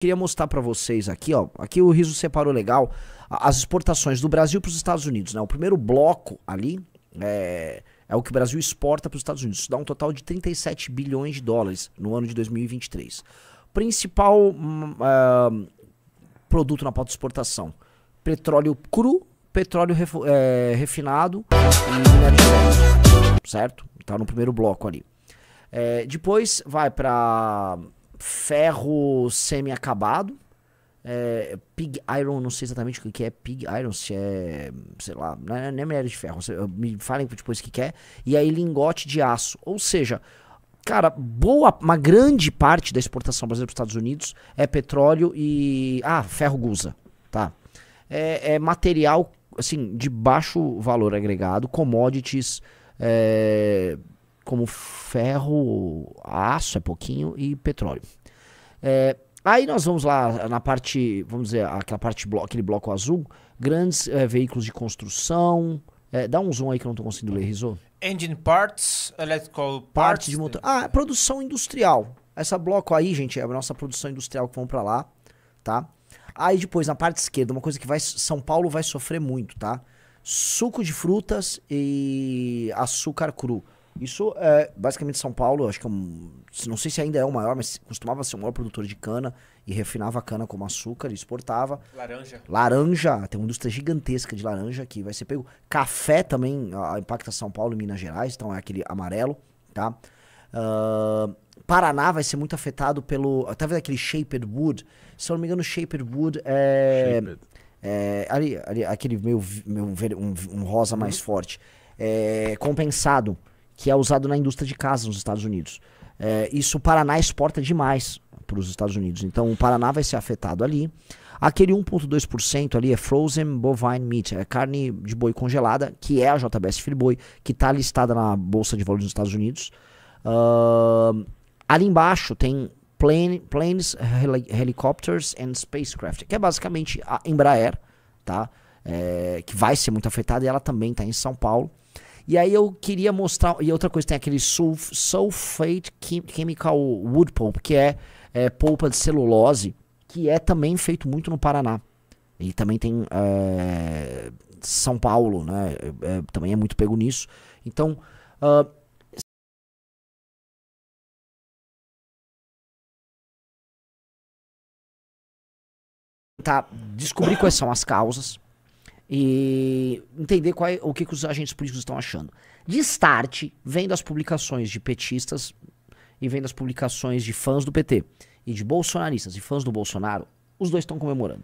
Queria mostrar pra vocês aqui, ó. Aqui o Riso separou legal as exportações do Brasil para os Estados Unidos, né? O primeiro bloco ali é o que o Brasil exporta para os Estados Unidos. Isso dá um total de 37 bilhões de dólares no ano de 2023. Principal produto na pauta de exportação: petróleo cru, petróleo refinado e minério de ferro, certo? Tá no primeiro bloco ali. Depois vai para ferro semi-acabado, pig iron, não sei exatamente o que é pig iron, se é, sei lá, não é minério de ferro, me falem depois o que é, e aí lingote de aço, ou seja, cara, uma grande parte da exportação brasileira para os Estados Unidos é petróleo e, ferro gusa, tá? É material, assim, de baixo valor agregado, commodities, como ferro, aço é pouquinho e petróleo. Aí nós vamos lá na parte, vamos dizer, aquele bloco azul, grandes veículos de construção. Dá um zoom aí que eu não tô conseguindo ler, Rizzo. Engine parts, electrical Parte parts. de motor. Produção industrial. Essa bloco aí, gente, é a nossa produção industrial que vão pra lá, tá? Aí depois, na parte esquerda, uma coisa que São Paulo vai sofrer muito, tá? Suco de frutas e açúcar cru. Isso é basicamente São Paulo, acho que não sei se ainda é o maior, mas costumava ser o maior produtor de cana e refinava a cana como açúcar e exportava. Laranja, tem uma indústria gigantesca de laranja que vai ser pego. Café também impacta São Paulo e Minas Gerais, então é aquele amarelo, tá? Paraná vai ser muito afetado pelo, tá vendo aquele Shaped Wood? Se eu não me engano, Shaped Wood ali, aquele um rosa mais forte, compensado, que é usado na indústria de casas nos Estados Unidos. Isso o Paraná exporta demais para os Estados Unidos. Então o Paraná vai ser afetado ali. Aquele 1,2% ali é Frozen Bovine Meat, é carne de boi congelada, que é a JBS Friboi, que está listada na Bolsa de Valores dos Estados Unidos. Ali embaixo tem Planes, Helicopters and Spacecraft, que é basicamente a Embraer, tá? Que vai ser muito afetada, e ela também está em São Paulo. E aí eu queria mostrar, e outra coisa, tem aquele Sulfate Chemical Wood Pulp, que é polpa de celulose, que é também feito muito no Paraná. E também tem São Paulo, né? Também é muito pego nisso. Então, descobrir quais são as causas e entender o que os agentes políticos estão achando. De start, vem das publicações de petistas e vem das publicações de fãs do PT e de bolsonaristas e fãs do Bolsonaro. Os dois estão comemorando.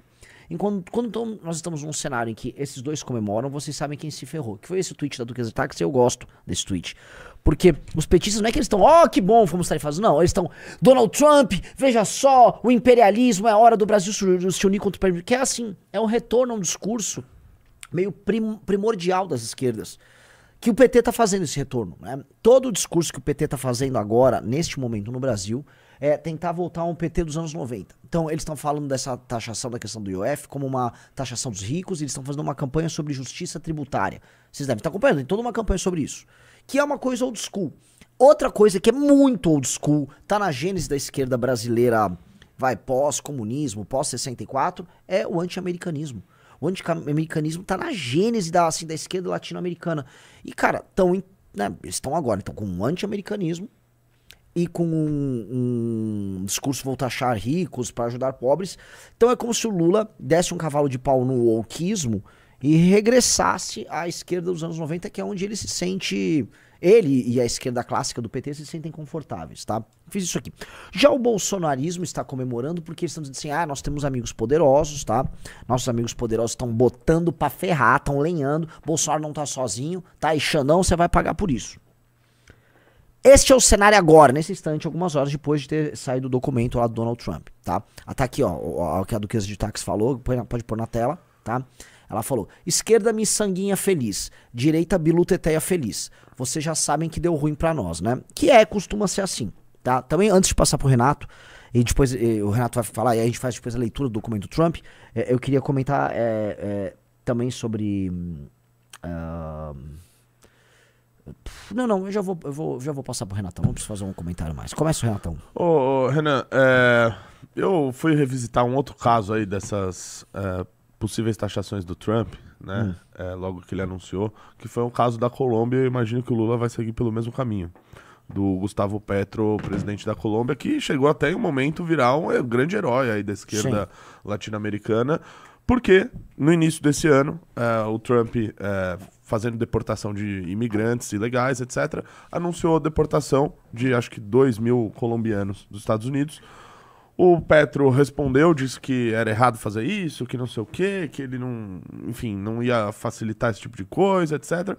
Quando nós estamos num cenário em que esses dois comemoram, vocês sabem quem se ferrou. Que foi esse tweet da Duquesa de Táxi. Eu gosto desse tweet. Porque os petistas não é que eles estão, que bom, fomos tarifados. Não, eles estão, Donald Trump, veja só, o imperialismo, é hora do Brasil se unir contra o imperialismo. Que é assim, é um retorno a um discurso meio primordial das esquerdas. Que o PT tá fazendo esse retorno, né? Todo o discurso que o PT tá fazendo agora, neste momento no Brasil, é tentar voltar a um PT dos anos 90. Então eles estão falando dessa taxação da questão do IOF como uma taxação dos ricos, e eles estão fazendo uma campanha sobre justiça tributária. Vocês devem estar acompanhando, tem toda uma campanha sobre isso. Que é uma coisa old school. Outra coisa que é muito old school, tá na gênese da esquerda brasileira, pós-comunismo, pós-64, é o anti-americanismo. O anti-americanismo tá na gênese da esquerda latino-americana. E, cara, eles estão agora com um anti-americanismo e com um discurso vou taxar ricos para ajudar pobres. Então é como se o Lula desse um cavalo de pau no wokeismo e regressasse à esquerda dos anos 90, que é onde ele se sente... Ele e a esquerda clássica do PT se sentem confortáveis, tá? Fiz isso aqui. Já o bolsonarismo está comemorando porque eles estão dizendo assim, nós temos amigos poderosos, tá? Nossos amigos poderosos estão botando pra ferrar, estão lenhando. Bolsonaro não tá sozinho, tá? E Xandão, você vai pagar por isso. Este é o cenário agora, nesse instante, algumas horas depois de ter saído o documento lá do Donald Trump, tá? Tá aqui, ó, o que a Duquesa de Táxi falou, pode pôr na tela, tá? Ela falou, esquerda miçanguinha feliz, direita bilu teteia feliz. Vocês já sabem que deu ruim pra nós, né? Costuma ser assim, tá? Também, antes de passar pro Renato, e depois o Renato vai falar, e a gente faz depois a leitura do documento Trump, eu queria comentar também sobre... Não, eu já vou passar pro Renatão, não preciso fazer um comentário mais. Começa o Renatão. Renan, Eu fui revisitar um outro caso aí dessas possíveis taxações do Trump, né? Logo que ele anunciou, que foi um caso da Colômbia. Eu imagino que o Lula vai seguir pelo mesmo caminho. Do Gustavo Petro, presidente da Colômbia, que chegou até em um momento virar um grande herói aí da esquerda latino-americana, porque no início desse ano, o Trump, fazendo deportação de imigrantes ilegais, etc., anunciou a deportação de, acho que, 2.000 colombianos dos Estados Unidos. O Petro respondeu, disse que era errado fazer isso, que não sei o quê, que ele não, enfim, não ia facilitar esse tipo de coisa, etc.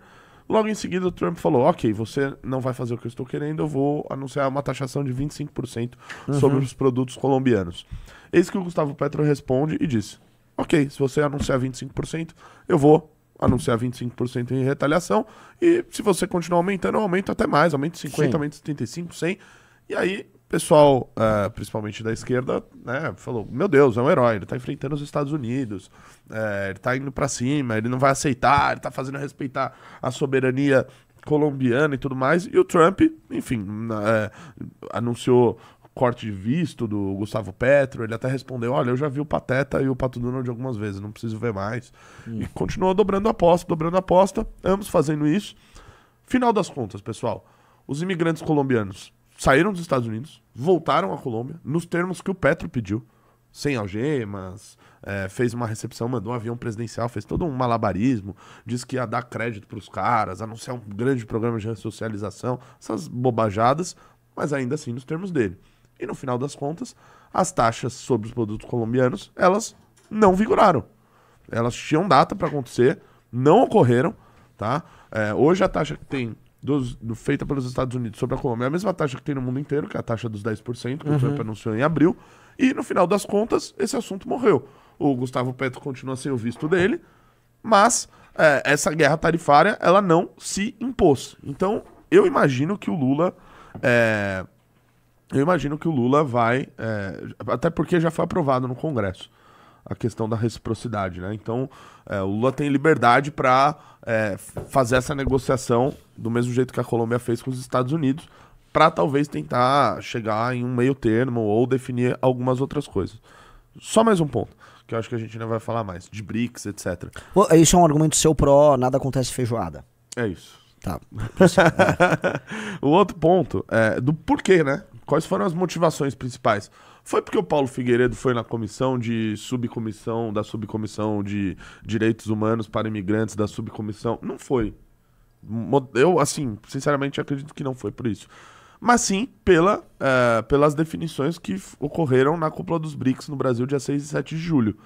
Logo em seguida, o Trump falou, ok, você não vai fazer o que eu estou querendo, eu vou anunciar uma taxação de 25% sobre os produtos colombianos. Eis que o Gustavo Petro responde e disse, ok, se você anunciar 25%, eu vou anunciar 25% em retaliação, e se você continuar aumentando, eu aumento até mais, aumento 50%, aumento 75%, 100%, e aí o pessoal, principalmente da esquerda, né, falou, meu Deus, é um herói, ele tá enfrentando os Estados Unidos, ele tá indo pra cima, ele não vai aceitar, ele tá fazendo respeitar a soberania colombiana e tudo mais. E o Trump, enfim, anunciou corte de visto do Gustavo Petro, ele até respondeu, olha, eu já vi o Pateta e o Pato Donald algumas vezes, não preciso ver mais. E continuou dobrando a aposta, ambos fazendo isso. Final das contas, pessoal, os imigrantes colombianos saíram dos Estados Unidos, voltaram à Colômbia, nos termos que o Petro pediu, sem algemas, fez uma recepção, mandou um avião presidencial, fez todo um malabarismo, disse que ia dar crédito para os caras, anunciar um grande programa de ressocialização, essas bobajadas, mas ainda assim nos termos dele. E no final das contas, as taxas sobre os produtos colombianos, elas não vigoraram. Elas tinham data para acontecer, não ocorreram, tá? Hoje a taxa que tem feita pelos Estados Unidos sobre a Colômbia é a mesma taxa que tem no mundo inteiro, que é a taxa dos 10%, que o Trump anunciou em abril, e no final das contas, esse assunto morreu. O Gustavo Petro continua sem o visto dele, mas essa guerra tarifária, ela não se impôs. Então, eu imagino que o Lula vai, até porque já foi aprovado no Congresso a questão da reciprocidade, né? Então, o Lula tem liberdade para fazer essa negociação do mesmo jeito que a Colômbia fez com os Estados Unidos, para talvez tentar chegar em um meio termo ou definir algumas outras coisas. Só mais um ponto, que eu acho que a gente ainda vai falar mais, de BRICS, etc. Isso é um argumento seu pró, nada acontece feijoada. É isso. Tá. O outro ponto é do porquê, né? Quais foram as motivações principais? Foi porque o Paulo Figueiredo foi na comissão da subcomissão de direitos humanos para imigrantes da subcomissão? Não foi. Eu, assim, sinceramente acredito que não foi por isso. Mas sim pelas definições que ocorreram na cúpula dos BRICS no Brasil, dia 6 e 7 de julho.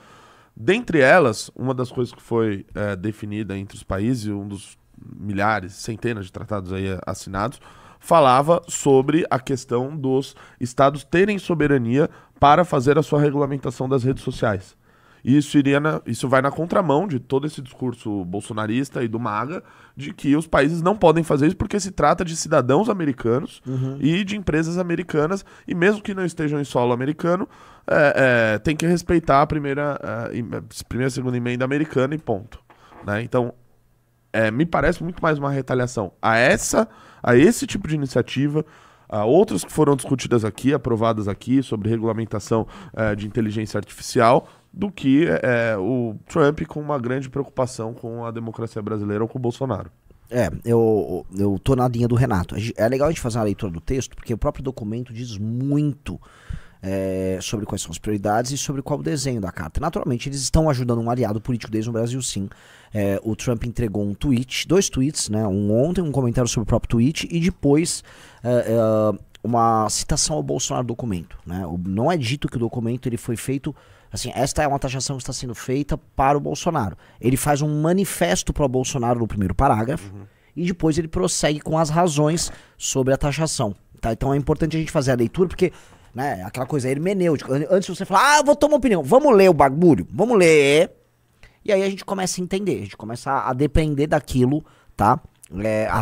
Dentre elas, uma das coisas que foi definida entre os países, um dos milhares, centenas de tratados aí assinados, falava sobre a questão dos estados terem soberania para fazer a sua regulamentação das redes sociais. E isso vai na contramão de todo esse discurso bolsonarista e do MAGA, de que os países não podem fazer isso porque se trata de cidadãos americanos e de empresas americanas, e mesmo que não estejam em solo americano, tem que respeitar a primeira e segunda emenda americana e ponto. Né? Então, me parece muito mais uma retaliação a esse tipo de iniciativa, a outras que foram discutidas aqui, aprovadas aqui, sobre regulamentação de inteligência artificial, do que o Trump com uma grande preocupação com a democracia brasileira ou com o Bolsonaro. Eu tô na linha do Renato. É legal a gente fazer uma leitura do texto, porque o próprio documento diz muito sobre quais são as prioridades e sobre qual o desenho da carta. Naturalmente, eles estão ajudando um aliado político deles no Brasil, sim. O Trump entregou dois tweets, né? Um ontem, um comentário sobre o próprio tweet, e depois uma citação ao Bolsonaro do documento. Né? Não é dito que o documento ele foi feito... Assim, esta é uma taxação que está sendo feita para o Bolsonaro. Ele faz um manifesto para o Bolsonaro no primeiro parágrafo, e depois ele prossegue com as razões sobre a taxação. Tá? Então é importante a gente fazer a leitura, porque... Né, aquela coisa hermenêutica. Antes de você falar, eu vou tomar opinião, vamos ler o bagulho, vamos ler. E aí a gente começa a entender, a gente começa a depender daquilo, tá?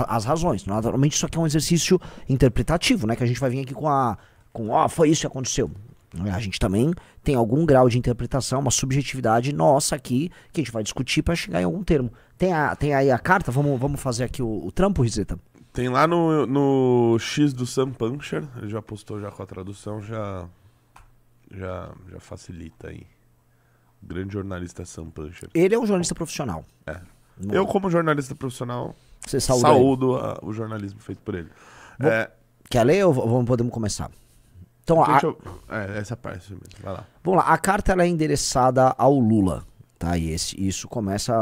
As razões. Naturalmente isso aqui é um exercício interpretativo, né? Que a gente vai vir aqui foi isso que aconteceu. A gente também tem algum grau de interpretação, uma subjetividade nossa aqui, que a gente vai discutir para chegar em algum termo. Tem aí a carta, vamos fazer aqui o trampo, Riseta? Tem lá no X do Sam Puncher, ele já postou já com a tradução, já facilita aí. O grande jornalista Sam Puncher. Ele é um jornalista profissional. É. Eu, como jornalista profissional, Você saúdo o jornalismo feito por ele. Quer ler ou podemos começar? Então, essa parte mesmo, vai lá. Vamos lá, a carta ela é endereçada ao Lula, tá? E isso começa,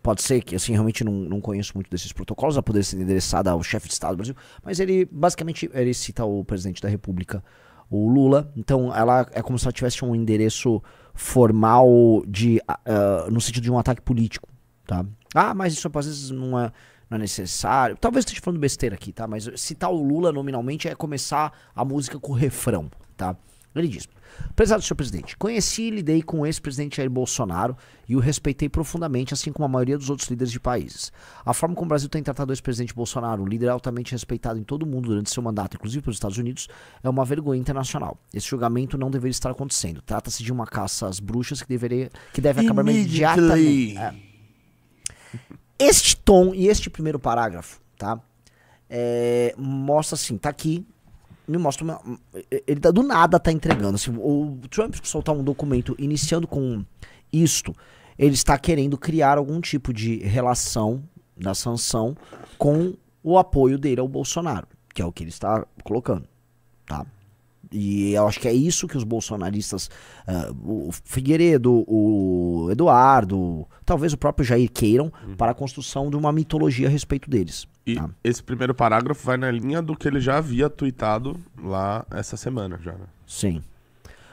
pode ser que, assim, realmente não conheço muito desses protocolos, ela poderia ser endereçada ao chefe de Estado do Brasil, mas basicamente, ele cita o presidente da República, o Lula, então ela é como se ela tivesse um endereço formal no sentido de um ataque político, tá? Mas isso às vezes não é necessário. Talvez eu esteja falando besteira aqui, tá? Mas citar o Lula nominalmente é começar a música com o refrão, tá? Ele diz: prezado senhor presidente, conheci e lidei com o ex-presidente Jair Bolsonaro e o respeitei profundamente, assim como a maioria dos outros líderes de países. A forma como o Brasil tem tratado o ex-presidente Bolsonaro, um líder altamente respeitado em todo o mundo durante seu mandato, inclusive pelos Estados Unidos, é uma vergonha internacional. Esse julgamento não deveria estar acontecendo. Trata-se de uma caça às bruxas que deve acabar imediatamente. Este tom e este primeiro parágrafo, tá? Mostra assim, tá aqui, me mostra ele do nada tá entregando. Assim, o Trump soltar um documento iniciando com isto, ele está querendo criar algum tipo de relação da sanção com o apoio dele ao Bolsonaro, que é o que ele está colocando, tá? E eu acho que é isso que os bolsonaristas, o Figueiredo, o Eduardo, talvez o próprio Jair queiram para a construção de uma mitologia a respeito deles. E tá? Esse primeiro parágrafo vai na linha do que ele já havia tuitado lá essa semana, já, né? Sim.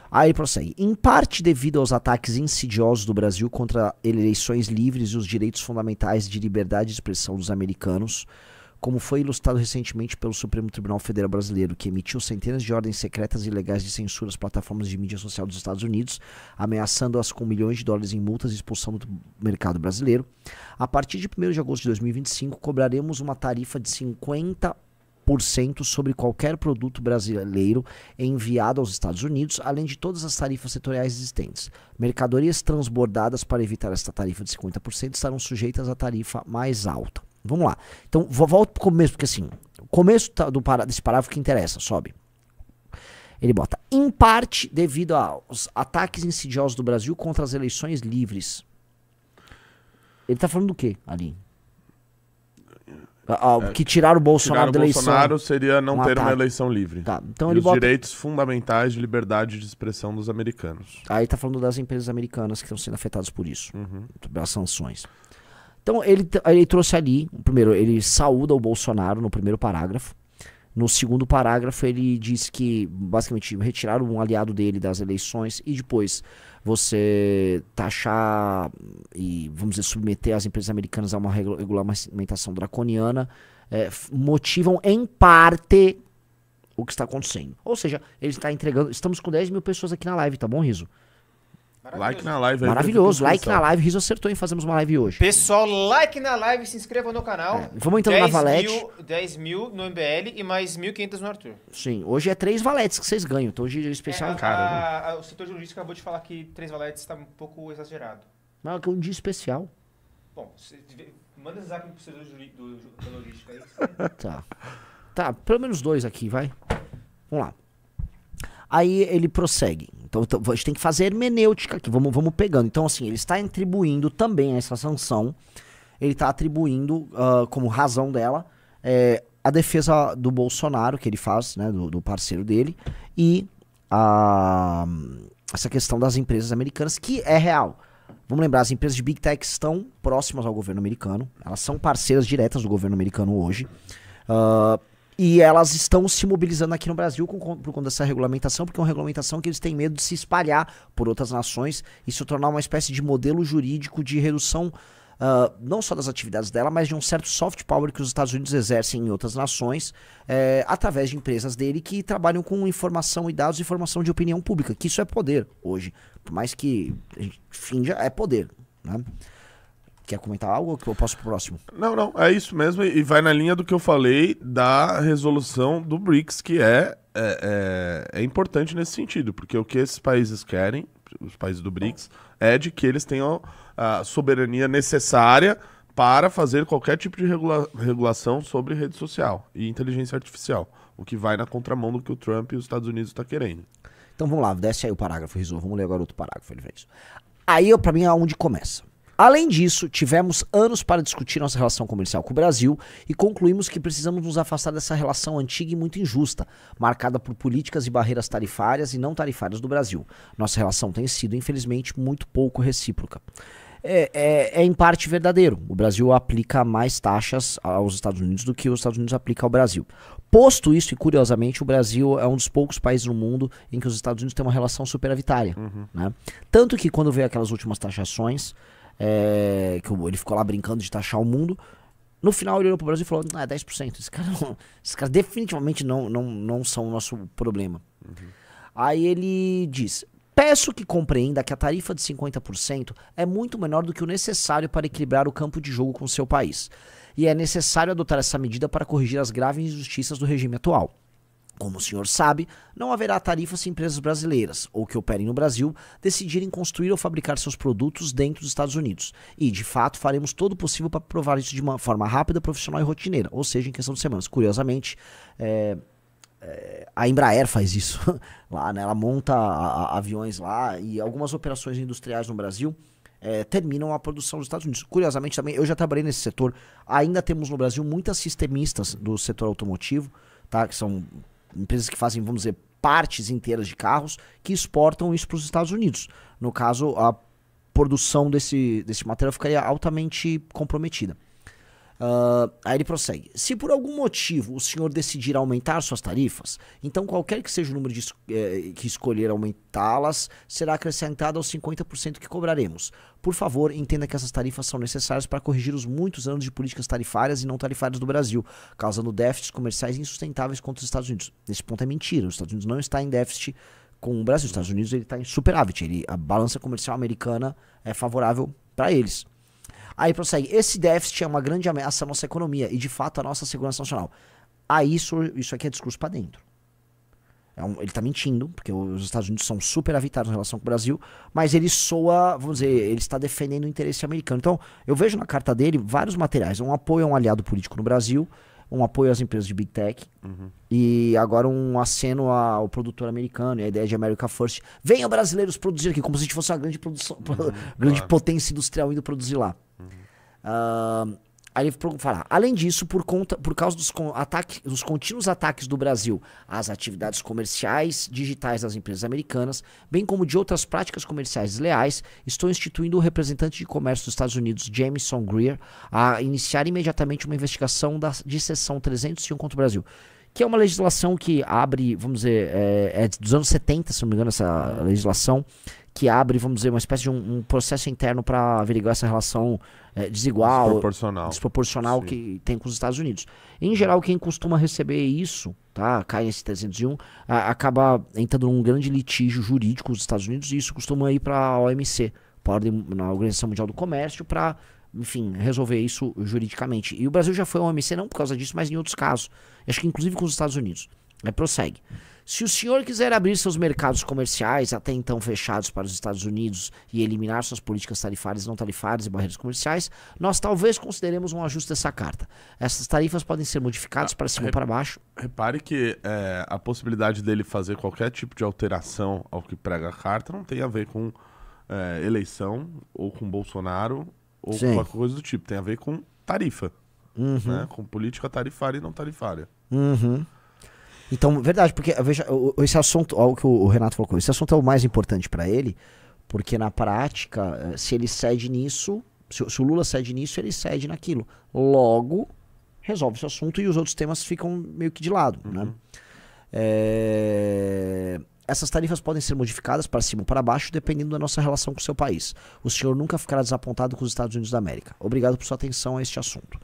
Aí prossegue. Em parte devido aos ataques insidiosos do Brasil contra eleições livres e os direitos fundamentais de liberdade de expressão dos americanos, como foi ilustrado recentemente pelo Supremo Tribunal Federal Brasileiro, que emitiu centenas de ordens secretas e ilegais de censura às plataformas de mídia social dos Estados Unidos, ameaçando-as com milhões de dólares em multas e expulsão do mercado brasileiro. A partir de 1º de agosto de 2025, cobraremos uma tarifa de 50% sobre qualquer produto brasileiro enviado aos Estados Unidos, além de todas as tarifas setoriais existentes. Mercadorias transbordadas para evitar esta tarifa de 50% estarão sujeitas à tarifa mais alta. Vamos lá. Então, volto pro começo, porque assim, o começo desse parágrafo que interessa, sobe. Ele bota, em parte devido aos ataques insidiosos do Brasil contra as eleições livres. Ele tá falando do quê ali? Que tiraram o Bolsonaro da eleição. Bolsonaro seria não ter ataque. uma eleição livre. Tá, então e ele os direitos fundamentais de liberdade de expressão dos americanos. Aí tá falando das empresas americanas que estão sendo afetadas por isso, pelas sanções. Então ele trouxe ali, primeiro, ele saúda o Bolsonaro no primeiro parágrafo. No segundo parágrafo ele diz que basicamente retiraram um aliado dele das eleições e depois você taxar e, vamos dizer, submeter as empresas americanas a uma regulamentação draconiana, motivam em parte o que está acontecendo. Ou seja, ele está entregando, estamos com 10 mil pessoas aqui na live, tá bom, Riso? Like na live. Maravilhoso, like na live. Riso acertou em fazermos uma live hoje. Pessoal, like na live, se inscreva no canal. Vamos entrando na valete. 10 mil no MBL e mais 1.500 no Arthur. Sim, hoje é 3 valetes que vocês ganham. Então hoje é especial. O setor jurídico acabou de falar que 3 valetes está um pouco exagerado. Não, é um dia especial. Bom, manda zap pro setor da logística aí. Tá, pelo menos 2 aqui, vai. Vamos lá. Aí ele prossegue. Então a gente tem que fazer hermenêutica aqui. Vamos pegando. Então, assim, ele está atribuindo também essa sanção. Ele está atribuindo como razão dela a defesa do Bolsonaro, que ele faz, né, do parceiro dele, e essa questão das empresas americanas, que é real. Vamos lembrar, as empresas de Big Tech estão próximas ao governo americano. Elas são parceiras diretas do governo americano hoje. E elas estão se mobilizando aqui no Brasil por conta dessa regulamentação, porque é uma regulamentação que eles têm medo de se espalhar por outras nações e se tornar uma espécie de modelo jurídico de redução, não só das atividades dela, mas de um certo soft power que os Estados Unidos exercem em outras nações, através de empresas dele que trabalham com informação e dados e formação de opinião pública, que isso é poder hoje. Por mais que a gente finja, é poder, né? Quer comentar algo ou que eu posso pro próximo? Não, é isso mesmo. E vai na linha do que eu falei da resolução do BRICS, que é importante nesse sentido, porque o que esses países querem, os países do BRICS, é de que eles tenham a soberania necessária para fazer qualquer tipo de regulação sobre rede social e inteligência artificial, o que vai na contramão do que o Trump e os Estados Unidos estão querendo. Então vamos lá, desce aí o parágrafo, Rizzo. Vamos ler agora outro parágrafo. Ele fez. Aí, pra mim, é onde começa. Além disso, tivemos anos para discutir nossa relação comercial com o Brasil e concluímos que precisamos nos afastar dessa relação antiga e muito injusta, marcada por políticas e barreiras tarifárias e não tarifárias do Brasil. Nossa relação tem sido, infelizmente, muito pouco recíproca. É em parte verdadeiro. O Brasil aplica mais taxas aos Estados Unidos do que os Estados Unidos aplicam ao Brasil. Posto isso, e curiosamente, o Brasil é um dos poucos países no mundo em que os Estados Unidos têm uma relação superavitária. Né? Tanto que quando veio aquelas últimas taxações, que ele ficou lá brincando de taxar o mundo, no final ele olhou pro Brasil e falou, 10%. Esses caras definitivamente não são o nosso problema. Aí ele diz... Peço que compreenda que a tarifa de 50% é muito menor do que o necessário para equilibrar o campo de jogo com seu país. E é necessário adotar essa medida para corrigir as graves injustiças do regime atual. Como o senhor sabe, não haverá tarifa se empresas brasileiras, ou que operem no Brasil, decidirem construir ou fabricar seus produtos dentro dos Estados Unidos. E, de fato, faremos todo o possível para provar isso de uma forma rápida, profissional e rotineira, ou seja, em questão de semanas. Curiosamente, a Embraer faz isso lá, né? Ela monta aviões lá e algumas operações industriais no Brasil terminam a produção dos Estados Unidos. Curiosamente também, eu já trabalhei nesse setor, ainda temos no Brasil muitas sistemistas do setor automotivo, tá? Que são empresas que fazem, vamos dizer, partes inteiras de carros que exportam isso para os Estados Unidos. No caso, a produção desse material ficaria altamente comprometida. Aí ele prossegue. Se por algum motivo o senhor decidir aumentar suas tarifas, então qualquer que seja o número que escolher aumentá-las, será acrescentado aos 50% que cobraremos. Por favor, entenda que essas tarifas são necessárias para corrigir os muitos anos de políticas tarifárias e não tarifárias do Brasil, causando déficits comerciais insustentáveis contra os Estados Unidos. Nesse ponto é mentira. Os Estados Unidos não está em déficit com o Brasil. Os Estados Unidos está em superávit. A balança comercial americana é favorável para eles. Aí prossegue, esse déficit é uma grande ameaça à nossa economia e de fato à nossa segurança nacional. Aí isso aqui é discurso pra dentro. Ele tá mentindo, porque os Estados Unidos são superavitários em relação com o Brasil, mas ele soa, vamos dizer, ele está defendendo o interesse americano. Então, eu vejo na carta dele vários materiais, um apoio a um aliado político no Brasil, um apoio às empresas de Big Tech, e agora um aceno ao produtor americano, e a ideia de America First. Venham brasileiros produzir aqui, como se a gente fosse uma grande produção, grande potência industrial indo produzir lá. Aí ele fala, além disso, por causa dos contínuos ataques do Brasil às atividades comerciais digitais das empresas americanas, bem como de outras práticas comerciais desleais, estou instituindo o representante de comércio dos Estados Unidos, Jameson Greer, a iniciar imediatamente uma investigação de seção 301 contra o Brasil, que é uma legislação que abre, vamos dizer, dos anos 70, se não me engano, essa legislação, que abre, vamos dizer, uma espécie de um processo interno para averiguar essa relação desigual, desproporcional que tem com os Estados Unidos. Em geral, quem costuma receber isso, tá, cai nesse 301, acaba entrando num grande litígio jurídico com os Estados Unidos, e isso costuma ir para a OMC, na Organização Mundial do Comércio, para, enfim, resolver isso juridicamente. E o Brasil já foi ao OMC não por causa disso, mas em outros casos. Acho que inclusive com os Estados Unidos. Prossegue. Se o senhor quiser abrir seus mercados comerciais, até então fechados para os Estados Unidos, e eliminar suas políticas tarifárias e não tarifárias e barreiras comerciais, nós talvez consideremos um ajuste dessa carta. Essas tarifas podem ser modificadas para cima ou para baixo. Repare que a possibilidade dele fazer qualquer tipo de alteração ao que prega a carta não tem a ver com eleição, ou com Bolsonaro, ou com qualquer coisa do tipo. Tem a ver com tarifa, né? Com política tarifária e não tarifária. Então, verdade, porque veja, esse assunto, olha o que o Renato colocou, esse assunto é o mais importante para ele, porque na prática, se ele cede nisso, se o Lula cede nisso, ele cede naquilo. Logo, resolve esse assunto e os outros temas ficam meio que de lado, né? Essas tarifas podem ser modificadas para cima ou para baixo, dependendo da nossa relação com o seu país. O senhor nunca ficará desapontado com os Estados Unidos da América. Obrigado por sua atenção a este assunto.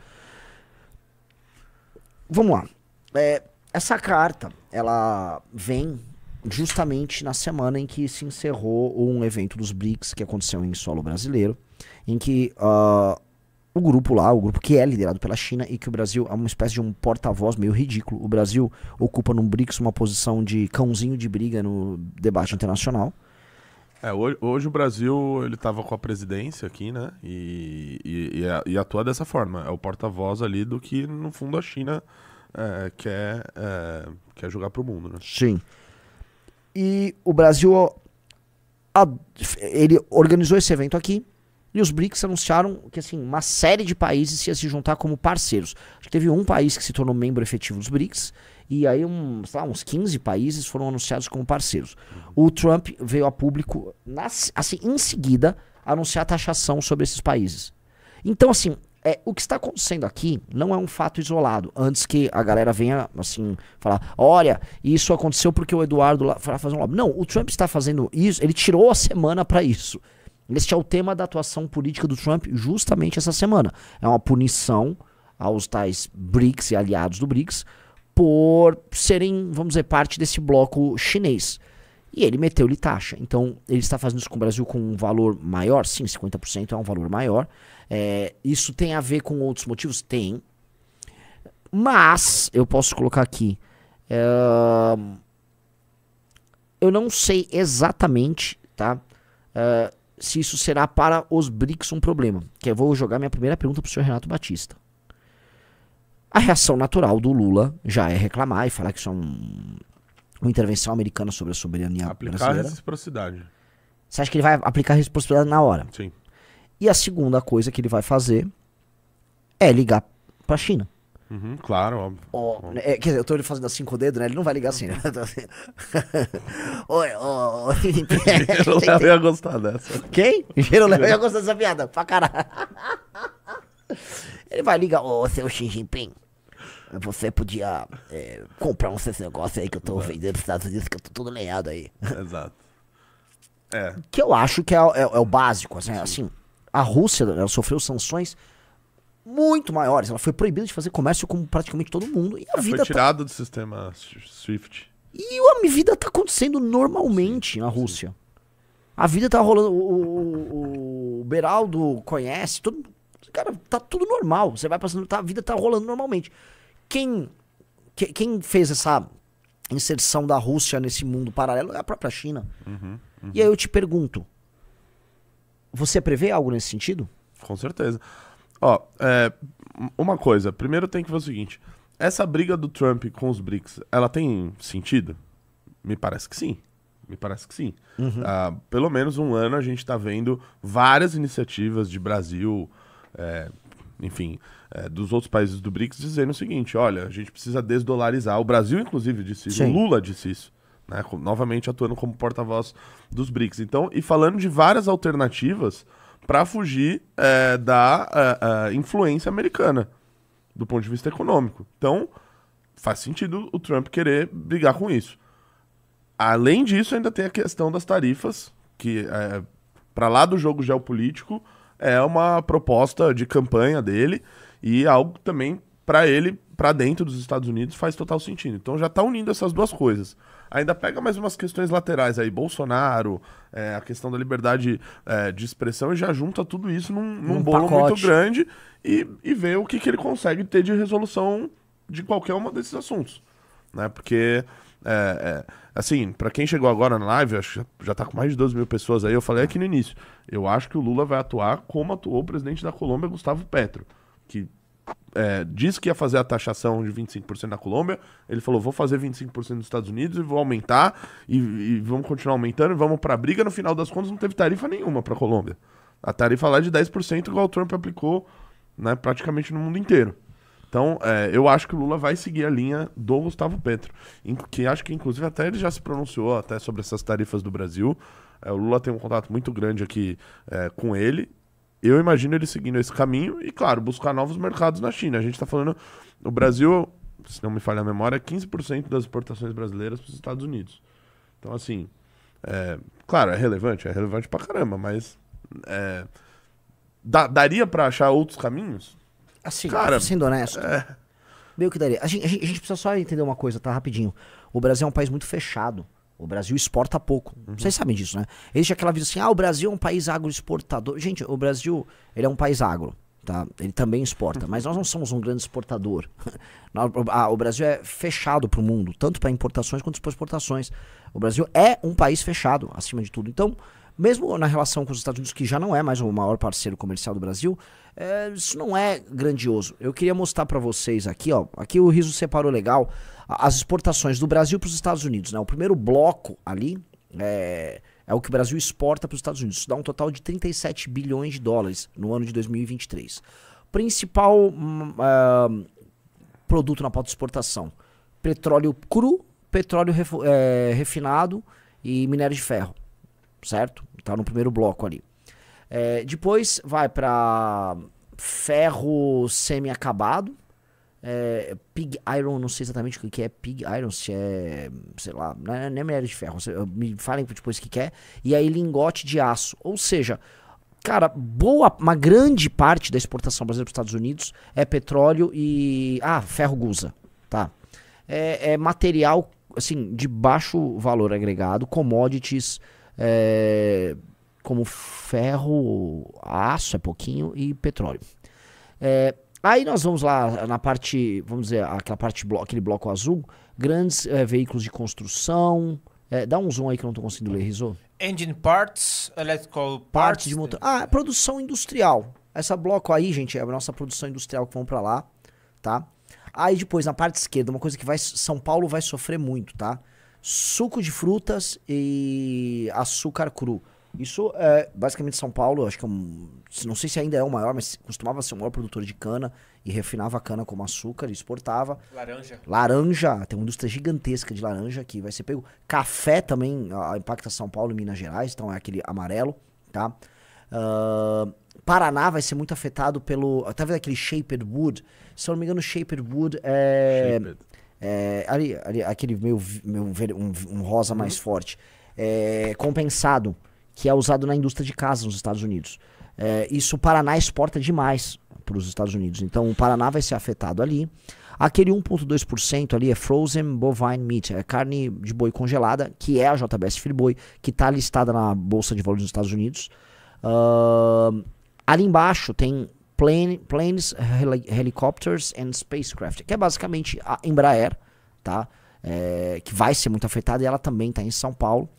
Vamos lá. Essa carta, ela vem justamente na semana em que se encerrou um evento dos BRICS, que aconteceu em solo brasileiro, em que o grupo que é liderado pela China, e que o Brasil é uma espécie de um porta-voz meio ridículo. O Brasil ocupa no BRICS uma posição de cãozinho de briga no debate internacional. Hoje o Brasil, ele estava com a presidência aqui, né, e atua dessa forma. É o porta-voz ali do que, no fundo, a China quer jogar pro mundo, né? Sim. E o Brasil, ele organizou esse evento aqui, e os BRICS anunciaram que assim, uma série de países ia se juntar como parceiros. Acho que teve um país que se tornou membro efetivo dos BRICS, e aí uns 15 países foram anunciados como parceiros. O Trump veio a público, assim, em seguida, anunciar a taxação sobre esses países. Então, assim, o que está acontecendo aqui não é um fato isolado. Antes que a galera venha, assim, falar, olha, isso aconteceu porque o Eduardo lá foi fazer um lobby. Não, o Trump está fazendo isso, ele tirou a semana para isso. Este é o tema da atuação política do Trump justamente essa semana. É uma punição aos tais BRICS e aliados do BRICS por serem, vamos dizer, parte desse bloco chinês. E ele meteu-lhe taxa. Então, ele está fazendo isso com o Brasil com um valor maior? Sim, 50% é um valor maior. Isso tem a ver com outros motivos? Tem. Mas, eu posso colocar aqui, eu não sei exatamente, tá? Se isso será para os BRICS um problema. Que eu vou jogar minha primeira pergunta para o senhor Renato Batista. A reação natural do Lula já é reclamar e falar que isso é uma intervenção americana sobre a soberania Aplicar brasileira. reciprocidade. Você acha que ele vai aplicar reciprocidade na hora? Sim. E a segunda coisa que ele vai fazer é ligar pra China. Uhum, claro, óbvio. Quer dizer, eu tô fazendo assim com o dedo, né? Ele não vai ligar assim, né? Oi, O Léo ia gostar dessa. Quem? Engenheiro Léo ia gostar dessa piada, pra caralho. Ele vai ligar, seu Xi Jinping, você podia comprar uns desses negócios aí que eu tô vendendo nos Estados Unidos, que eu tô tudo lenhado aí. Exato. Que eu acho que é o básico, assim, a Rússia, ela sofreu sanções muito maiores, ela foi proibida de fazer comércio com praticamente todo mundo, e a vida foi tirado do sistema SWIFT. E a vida tá acontecendo normalmente na Rússia. A vida tá rolando, o Beraldo conhece, cara, tá tudo normal, você vai passando, a vida tá rolando normalmente. Quem fez essa inserção da Rússia nesse mundo paralelo é a própria China. E aí eu te pergunto, você prevê algo nesse sentido? Com certeza. Uma coisa, primeiro tem que ver o seguinte, essa briga do Trump com os BRICS, ela tem sentido? Me parece que sim. Pelo menos um ano a gente tá vendo várias iniciativas de Brasil, dos outros países do BRICS dizendo o seguinte, olha, a gente precisa desdolarizar. O Brasil, inclusive, disse isso. Sim. O Lula disse isso. Né, novamente atuando como porta-voz dos BRICS. Então, e falando de várias alternativas para fugir da influência americana, do ponto de vista econômico. Então, faz sentido o Trump querer brigar com isso. Além disso, ainda tem a questão das tarifas, que, para lá do jogo geopolítico, é uma proposta de campanha dele e algo também para ele, para dentro dos Estados Unidos, faz total sentido. Então já está unindo essas duas coisas. Ainda pega mais umas questões laterais aí, Bolsonaro, a questão da liberdade de expressão, e já junta tudo isso num bolo pacote muito grande e vê o que ele consegue ter de resolução de qualquer um desses assuntos. Né? Porque, assim, para quem chegou agora na live, acho que já tá com mais de 12 mil pessoas aí, eu falei aqui no início, eu acho que o Lula vai atuar como atuou o presidente da Colômbia, Gustavo Petro, que disse que ia fazer a taxação de 25% na Colômbia, ele falou, vou fazer 25% nos Estados Unidos e vou aumentar, e vamos continuar aumentando, e vamos pra briga. No final das contas não teve tarifa nenhuma pra Colômbia. A tarifa lá é de 10%, igual o Trump aplicou, né, praticamente no mundo inteiro. Então, eu acho que o Lula vai seguir a linha do Gustavo Petro, que acho que inclusive até ele já se pronunciou até sobre essas tarifas do Brasil. O Lula tem um contato muito grande aqui com ele. Eu imagino ele seguindo esse caminho e, claro, buscar novos mercados na China. A gente está falando, o Brasil, se não me falha a memória, é 15% das exportações brasileiras para os Estados Unidos. Então, assim, claro, é relevante pra caramba, mas daria para achar outros caminhos? Assim, cara, sendo honesto, meio que daria. A gente precisa só entender uma coisa, tá? Rapidinho. O Brasil é um país muito fechado. O Brasil exporta pouco. Vocês sabem disso, né? Existe aquela visão assim, o Brasil é um país agroexportador. Gente, o Brasil, ele é um país agro, tá? Ele também exporta, mas nós não somos um grande exportador. O Brasil é fechado pro mundo, tanto para importações quanto para exportações. O Brasil é um país fechado, acima de tudo. Então, mesmo na relação com os Estados Unidos, que já não é mais o maior parceiro comercial do Brasil, isso não é grandioso. Eu queria mostrar para vocês aqui, ó. Aqui o Riso separou legal as exportações do Brasil para os Estados Unidos, né? O primeiro bloco ali é o que o Brasil exporta para os Estados Unidos. Isso dá um total de 37 bilhões de dólares no ano de 2023. Principal produto na pauta de exportação: petróleo cru, petróleo refinado e minério de ferro, certo? Tá no primeiro bloco ali. Depois vai para ferro semi-acabado, pig iron, não sei exatamente o que é pig iron, se é, sei lá, não é minério de ferro, me falem depois o que é, e aí lingote de aço, ou seja, cara, uma grande parte da exportação brasileira para os Estados Unidos é petróleo e ferro gusa, tá? É material, assim, de baixo valor agregado, commodities, como ferro, aço é pouquinho e petróleo. Aí nós vamos lá na parte, vamos dizer, aquele bloco azul, grandes veículos de construção. Dá um zoom aí que eu não tô conseguindo ler, Rizzo. Engine parts, electrical Partes de motor. Produção industrial. Essa bloco aí, gente, é a nossa produção industrial que vão pra lá, tá? Aí depois, na parte esquerda, uma coisa que São Paulo vai sofrer muito, tá? Suco de frutas e açúcar cru. Isso basicamente São Paulo, acho que não sei se ainda é o maior, mas costumava ser o maior produtor de cana e refinava a cana como açúcar e exportava. Laranja, tem uma indústria gigantesca de laranja que vai ser pego. Café também impacta São Paulo e Minas Gerais, então é aquele amarelo, tá? Paraná vai ser muito afetado pelo... Tá vendo aquele Shaped Wood? Se eu não me engano, Shaped Wood ali, aquele um rosa mais forte. Compensado, que é usado na indústria de casa nos Estados Unidos. Isso o Paraná exporta demais para os Estados Unidos. Então o Paraná vai ser afetado ali. Aquele 1,2% ali é Frozen Bovine Meat, é carne de boi congelada, que é a JBS Friboi, que está listada na Bolsa de Valores dos Estados Unidos. Ali embaixo tem Planes, Helicopters and Spacecraft, que é basicamente a Embraer, tá? Que vai ser muito afetada, e ela também está em São Paulo.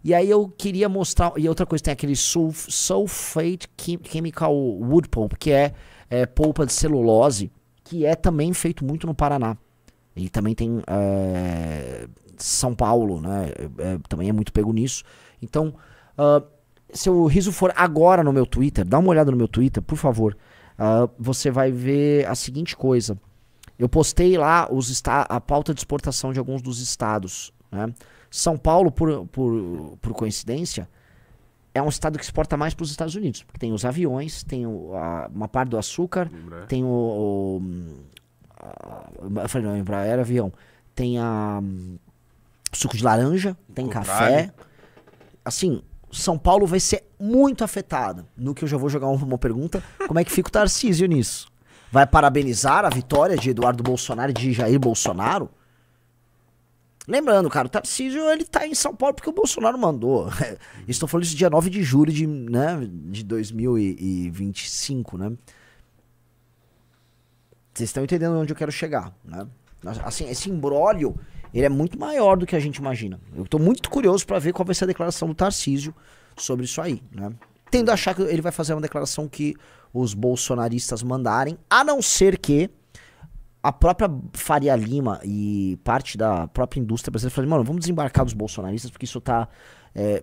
E aí eu queria mostrar... E outra coisa, tem aquele Sulfate Chemical Wood Pulp, que é polpa de celulose, que é também feito muito no Paraná. E também tem São Paulo, né? Também é muito pego nisso. Então, se o Riso for agora no meu Twitter, dá uma olhada no meu Twitter, por favor. Você vai ver a seguinte coisa. Eu postei lá a pauta de exportação de alguns dos estados, né? São Paulo, por coincidência, é um estado que exporta mais para os Estados Unidos. Porque tem os aviões, tem uma parte do açúcar, tem eu falei, não, Embraer, avião. Tem suco de laranja, tem café. Assim, São Paulo vai ser muito afetado. No que eu já vou jogar uma pergunta, como é que fica o Tarcísio nisso? Vai parabenizar a vitória de Eduardo Bolsonaro e de Jair Bolsonaro? Lembrando, cara, o Tarcísio, ele tá em São Paulo porque o Bolsonaro mandou. Estou falando isso dia 9 de julho de 2025, né? Vocês estão entendendo onde eu quero chegar, né? Assim, esse imbróglio, ele é muito maior do que a gente imagina. Eu tô muito curioso para ver qual vai ser a declaração do Tarcísio sobre isso aí, né? Tendo a achar que ele vai fazer uma declaração que os bolsonaristas mandarem, a não ser que a própria Faria Lima e parte da própria indústria brasileira falou, mano, vamos desembarcar dos bolsonaristas porque isso tá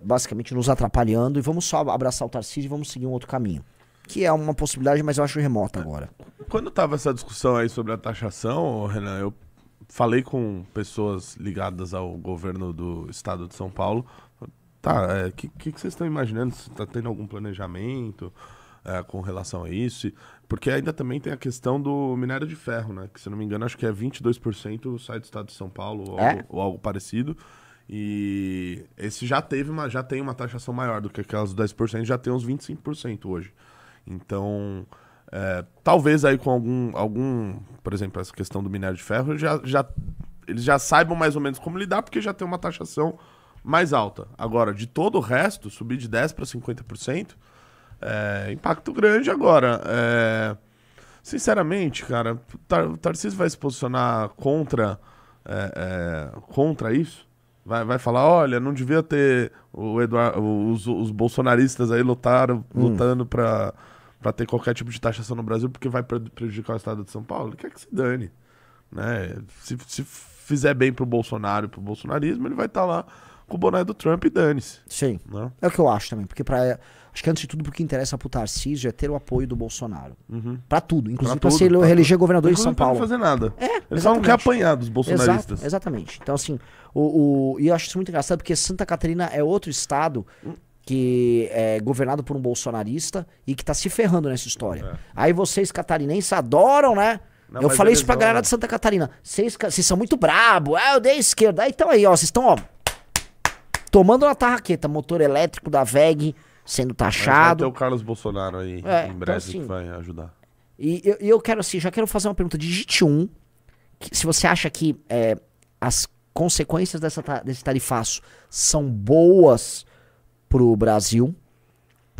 basicamente nos atrapalhando e vamos só abraçar o Tarcísio e vamos seguir um outro caminho. Que é uma possibilidade, mas eu acho remota agora. Quando tava essa discussão aí sobre a taxação, Renan, eu falei com pessoas ligadas ao governo do estado de São Paulo. Tá, que vocês estão imaginando? Se tá tendo algum planejamento com relação a isso? Porque ainda também tem a questão do minério de ferro, né? Que, se não me engano, acho que é 22% sai do estado de São Paulo ou algo parecido. E esse já tem uma taxação maior do que aquelas 10%, já tem uns 25% hoje. Então, talvez aí com algum, por exemplo, essa questão do minério de ferro, eles já saibam mais ou menos como lidar, porque já tem uma taxação mais alta. Agora, de todo o resto, subir de 10% para 50%, impacto grande agora. Sinceramente, cara, o Tarcísio vai se posicionar contra isso? Vai falar, olha, não devia ter os bolsonaristas aí lutando pra ter qualquer tipo de taxação no Brasil, porque vai prejudicar o estado de São Paulo. Ele quer que se dane. Né? Se fizer bem pro Bolsonaro e pro bolsonarismo, ele vai estar lá com o boné do Trump e dane-se. Sim. Né? É o que eu acho também. Porque acho que antes de tudo, porque interessa pro Tarcísio é ter o apoio do Bolsonaro. Pra tudo. Inclusive pra se eleger governador de São Paulo. Não fazer nada. Ele só não exatamente. quer apanhar dos bolsonaristas. Exatamente. Então, assim, e eu acho isso muito engraçado, porque Santa Catarina é outro estado que é governado por um bolsonarista e que tá se ferrando nessa história. Aí vocês catarinenses adoram, né? Não, eu falei isso pra vão, galera de Santa Catarina. Vocês são muito brabo. Eu dei esquerda. Aí então aí, ó, vocês estão, ó, tomando uma tarraqueta. Motor elétrico da VEG sendo taxado. Vai ter o Carlos Bolsonaro aí em breve, então, assim, que vai ajudar. E eu quero, assim, já quero fazer uma pergunta. Digite se você acha que as consequências desse tarifaço são boas pro Brasil,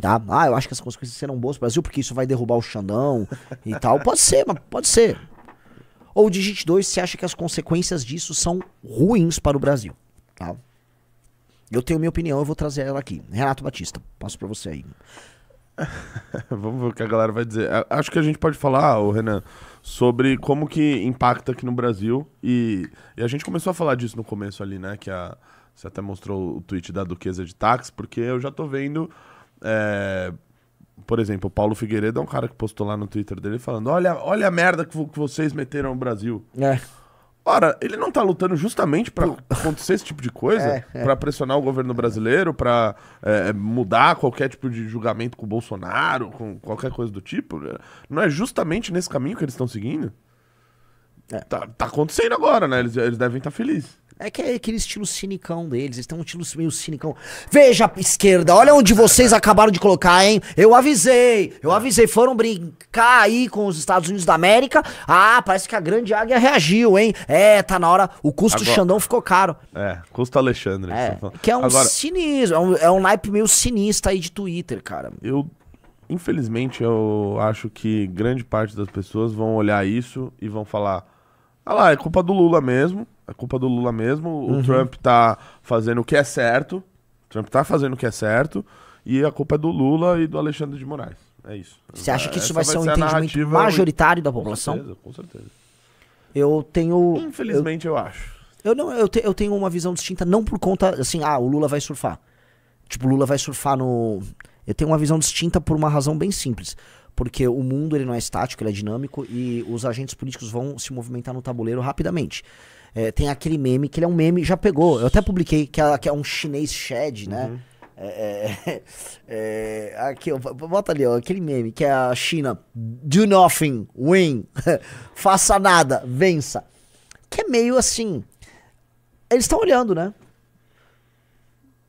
tá? Eu acho que as consequências serão boas pro Brasil, porque isso vai derrubar o Xandão e tal. Pode ser, mas pode ser. Ou digite 2 se acha que as consequências disso são ruins para o Brasil, tá? Eu tenho minha opinião, eu vou trazer ela aqui. Renato Batista, passo pra você aí. Vamos ver o que a galera vai dizer. Acho que a gente pode falar, Renan, sobre como que impacta aqui no Brasil. E a gente começou a falar disso no começo ali, né? Que você até mostrou o tweet da Duquesa de Táxi, porque eu já tô vendo... por exemplo, o Paulo Figueiredo é um cara que postou lá no Twitter dele falando: olha a merda que vocês meteram no Brasil. Ora, ele não tá lutando justamente pra acontecer esse tipo de coisa? Pra pressionar o governo brasileiro, pra mudar qualquer tipo de julgamento com o Bolsonaro, com qualquer coisa do tipo? Não é justamente nesse caminho que eles estão seguindo? Tá acontecendo agora, né? Eles devem estar felizes. É que é aquele estilo cinicão deles, eles têm um estilo meio cinicão. Veja, esquerda, olha onde vocês acabaram de colocar, hein? Eu avisei, foram brincar aí com os Estados Unidos da América. Parece que a grande águia reagiu, hein? Tá na hora, o custo do Xandão ficou caro. Custo Alexandre. Que é um cinismo, é um naipe meio sinista aí de Twitter, cara. Infelizmente, eu acho que grande parte das pessoas vão olhar isso e vão falar: lá, é culpa do Lula mesmo. É culpa do Lula mesmo. O Trump tá fazendo o que é certo. E a culpa é do Lula e do Alexandre de Moraes. É isso. Você acha que isso vai ser um entendimento majoritário da população? Com certeza. Eu tenho... Infelizmente, eu acho. Eu tenho uma visão distinta, não por conta, assim, o Lula vai surfar. Tipo, o Lula vai surfar no... Eu tenho uma visão distinta por uma razão bem simples. Porque o mundo, ele não é estático, ele é dinâmico e os agentes políticos vão se movimentar no tabuleiro rapidamente. Tem aquele meme, que ele é um meme, já pegou, eu até publiquei, que é um chinês shed, né? Aqui, bota ali, ó, aquele meme, que é a China, do nothing, win, faça nada, vença. Que é meio assim, eles estão olhando, né?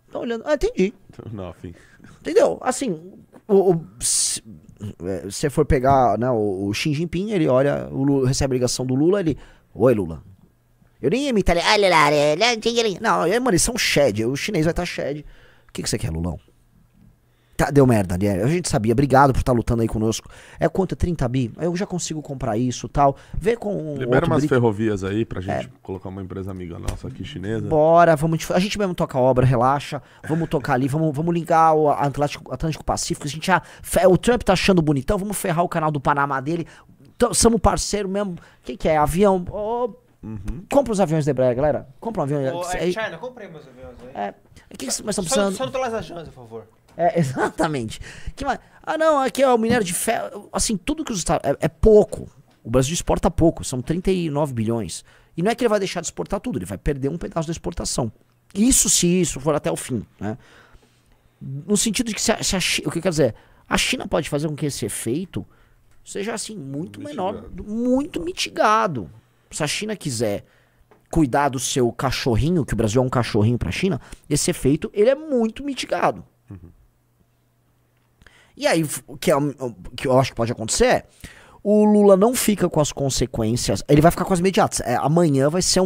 Estão olhando, entendi. Nothing. Entendeu? Assim, se você for pegar, né, o Xi Jinping, ele olha, o Lula, recebe a ligação do Lula, ele, oi Lula. Eu nem ia me italiano. Não, mano, eles são shed. O chinês vai estar shed. O que você quer, Lulão? Deu merda, né? A gente sabia. Obrigado por estar lutando aí conosco. Quanto? 30 bi? Eu já consigo comprar isso e tal. Vê com libera umas ferrovias aí pra gente colocar uma empresa amiga nossa aqui, chinesa. Bora, a gente mesmo toca a obra, relaxa. Vamos tocar ali, vamos ligar o Atlântico Pacífico. A gente já, o Trump tá achando bonitão, vamos ferrar o canal do Panamá dele. Somos parceiro mesmo. O que é? Avião? Compra os aviões da Embraer, galera. Compra um avião. China, comprei meus aviões aí. O que nós estamos precisando? Só não tô lá as agências, por favor. Exatamente. Não, aqui é o minério de ferro. Assim, tudo que os Estados... É pouco. O Brasil exporta pouco, são 39 bilhões. E não é que ele vai deixar de exportar tudo, ele vai perder um pedaço da exportação. Isso se isso for até o fim, né? No sentido de que o que quer dizer? A China pode fazer com que esse efeito seja assim, muito menor, muito mitigado. Se a China quiser cuidar do seu cachorrinho, que o Brasil é um cachorrinho para a China, esse efeito ele é muito mitigado. E aí, o que eu acho que pode acontecer é, o Lula não fica com as consequências, ele vai ficar com as imediatas. Amanhã vai ser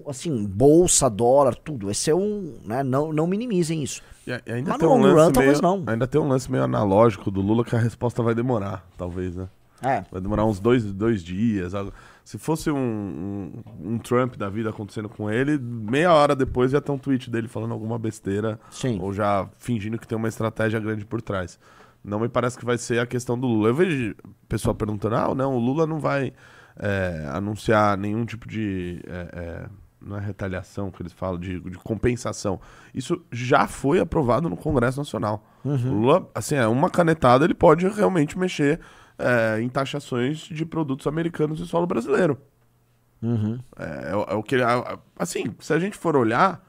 assim, bolsa, dólar, tudo. Vai ser né, não minimizem isso. E ainda mas tem no long run, talvez não. Ainda tem um lance meio analógico do Lula que a resposta vai demorar, talvez, né? É. Vai demorar uns dois dias. Se fosse um Trump da vida acontecendo com ele, meia hora depois ia ter um tweet dele falando alguma besteira. Sim. Ou já fingindo que tem uma estratégia grande por trás. Não me parece que vai ser a questão do Lula. Eu vejo pessoal perguntando, não, o Lula não vai anunciar nenhum tipo de... não é retaliação que eles falam, de compensação. Isso já foi aprovado no Congresso Nacional. O Lula, assim, uma canetada, ele pode realmente mexer em taxações de produtos americanos em solo brasileiro. É o que ele... Assim, se a gente for olhar,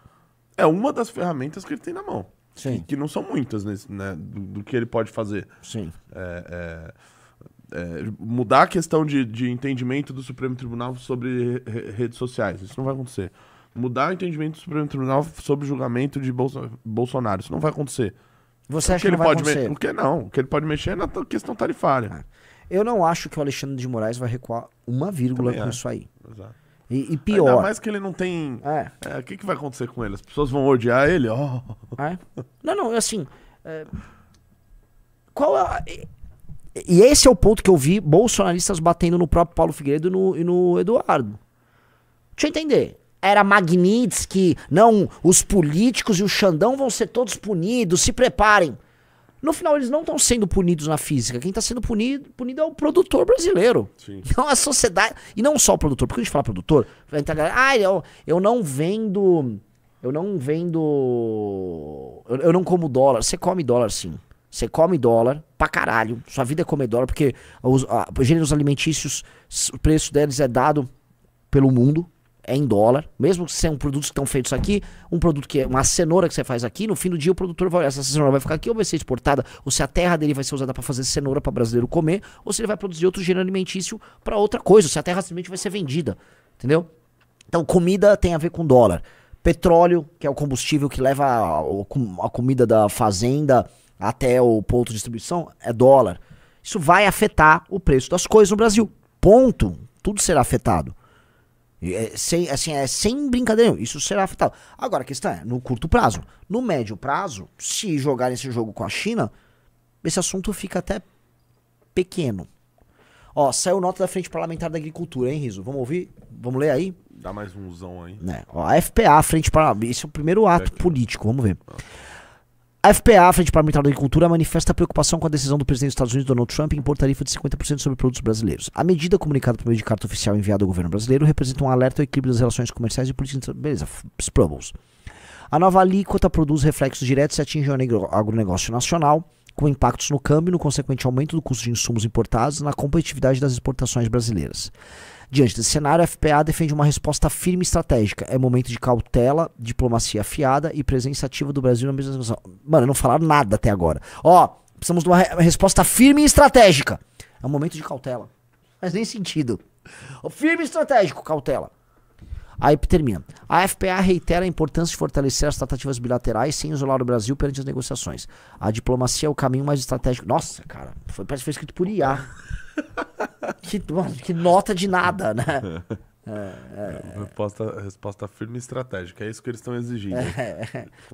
é uma das ferramentas que ele tem na mão. Sim. Que não são muitas, né, do que ele pode fazer. Sim. Mudar a questão de entendimento do Supremo Tribunal sobre redes sociais. Isso não vai acontecer. Mudar o entendimento do Supremo Tribunal sobre o julgamento de Bolsonaro. Isso não vai acontecer. Você acha que não vai acontecer? Por que não? O que ele pode mexer é na questão tarifária. Eu não acho que o Alexandre de Moraes vai recuar uma vírgula Também com isso aí. Exato. E pior... Ainda mais que ele não tem... O que vai acontecer com ele? As pessoas vão odiar ele? Não, assim... Qual é... E esse é o ponto que eu vi bolsonaristas batendo no próprio Paulo Figueiredo e no Eduardo. Deixa eu entender. Era Magnitsky, não, os políticos e o Xandão vão ser todos punidos, se preparem. No final, eles não estão sendo punidos na física. Quem está sendo punido é o produtor brasileiro. Sim. Não a sociedade. E não só o produtor. Porque a gente fala produtor, eu não vendo. Eu não como dólar. Você come dólar, sim. Você come dólar pra caralho. Sua vida é comer dólar, porque os gêneros alimentícios, o preço deles é dado pelo mundo. É em dólar, mesmo que sejam produtos que estão feitos aqui, um produto que é uma cenoura que você faz aqui, no fim do dia o produtor vai olhar, essa cenoura vai ficar aqui ou vai ser exportada, ou se a terra dele vai ser usada para fazer cenoura para brasileiro comer, ou se ele vai produzir outro gênero alimentício para outra coisa, ou se a terra simplesmente vai ser vendida, entendeu? Então comida tem a ver com dólar, petróleo, que é o combustível que leva a comida da fazenda até o ponto de distribuição, é dólar. Isso vai afetar o preço das coisas no Brasil, ponto, tudo será afetado. Sem brincadeira, isso será afetado. Agora a questão é, no curto prazo. No médio prazo, se jogarem esse jogo com a China, esse assunto fica até pequeno. Ó, saiu nota da Frente Parlamentar da Agricultura, hein, Riso? Vamos ouvir? Vamos ler aí? Dá mais um zão aí. Ó, a FPA, Frente Parlamentar, esse é o primeiro ato político, vamos ver. A FPA, a Frente Parlamentar da Agricultura, manifesta preocupação com a decisão do presidente dos Estados Unidos, Donald Trump, em impor tarifa de 50% sobre produtos brasileiros. A medida comunicada por meio de carta oficial enviada ao governo brasileiro representa um alerta ao equilíbrio das relações comerciais e políticas... Beleza, Sprubbles. A nova alíquota produz reflexos diretos e atinge o agronegócio nacional, com impactos no câmbio e no consequente aumento do custo de insumos importados na competitividade das exportações brasileiras. Diante desse cenário, a FPA defende uma resposta firme e estratégica. É momento de cautela, diplomacia afiada e presença ativa do Brasil na mesma situação. Mano, não falaram nada até agora. Precisamos de uma resposta firme e estratégica. É um momento de cautela. Faz nem sentido. Firme e estratégico, cautela. Aí termina. A FPA reitera a importância de fortalecer as tratativas bilaterais sem isolar o Brasil perante as negociações. A diplomacia é o caminho mais estratégico. Nossa, cara, parece que foi escrito por IA. Que nota de nada, né? Resposta firme e estratégica. É isso que eles estão exigindo.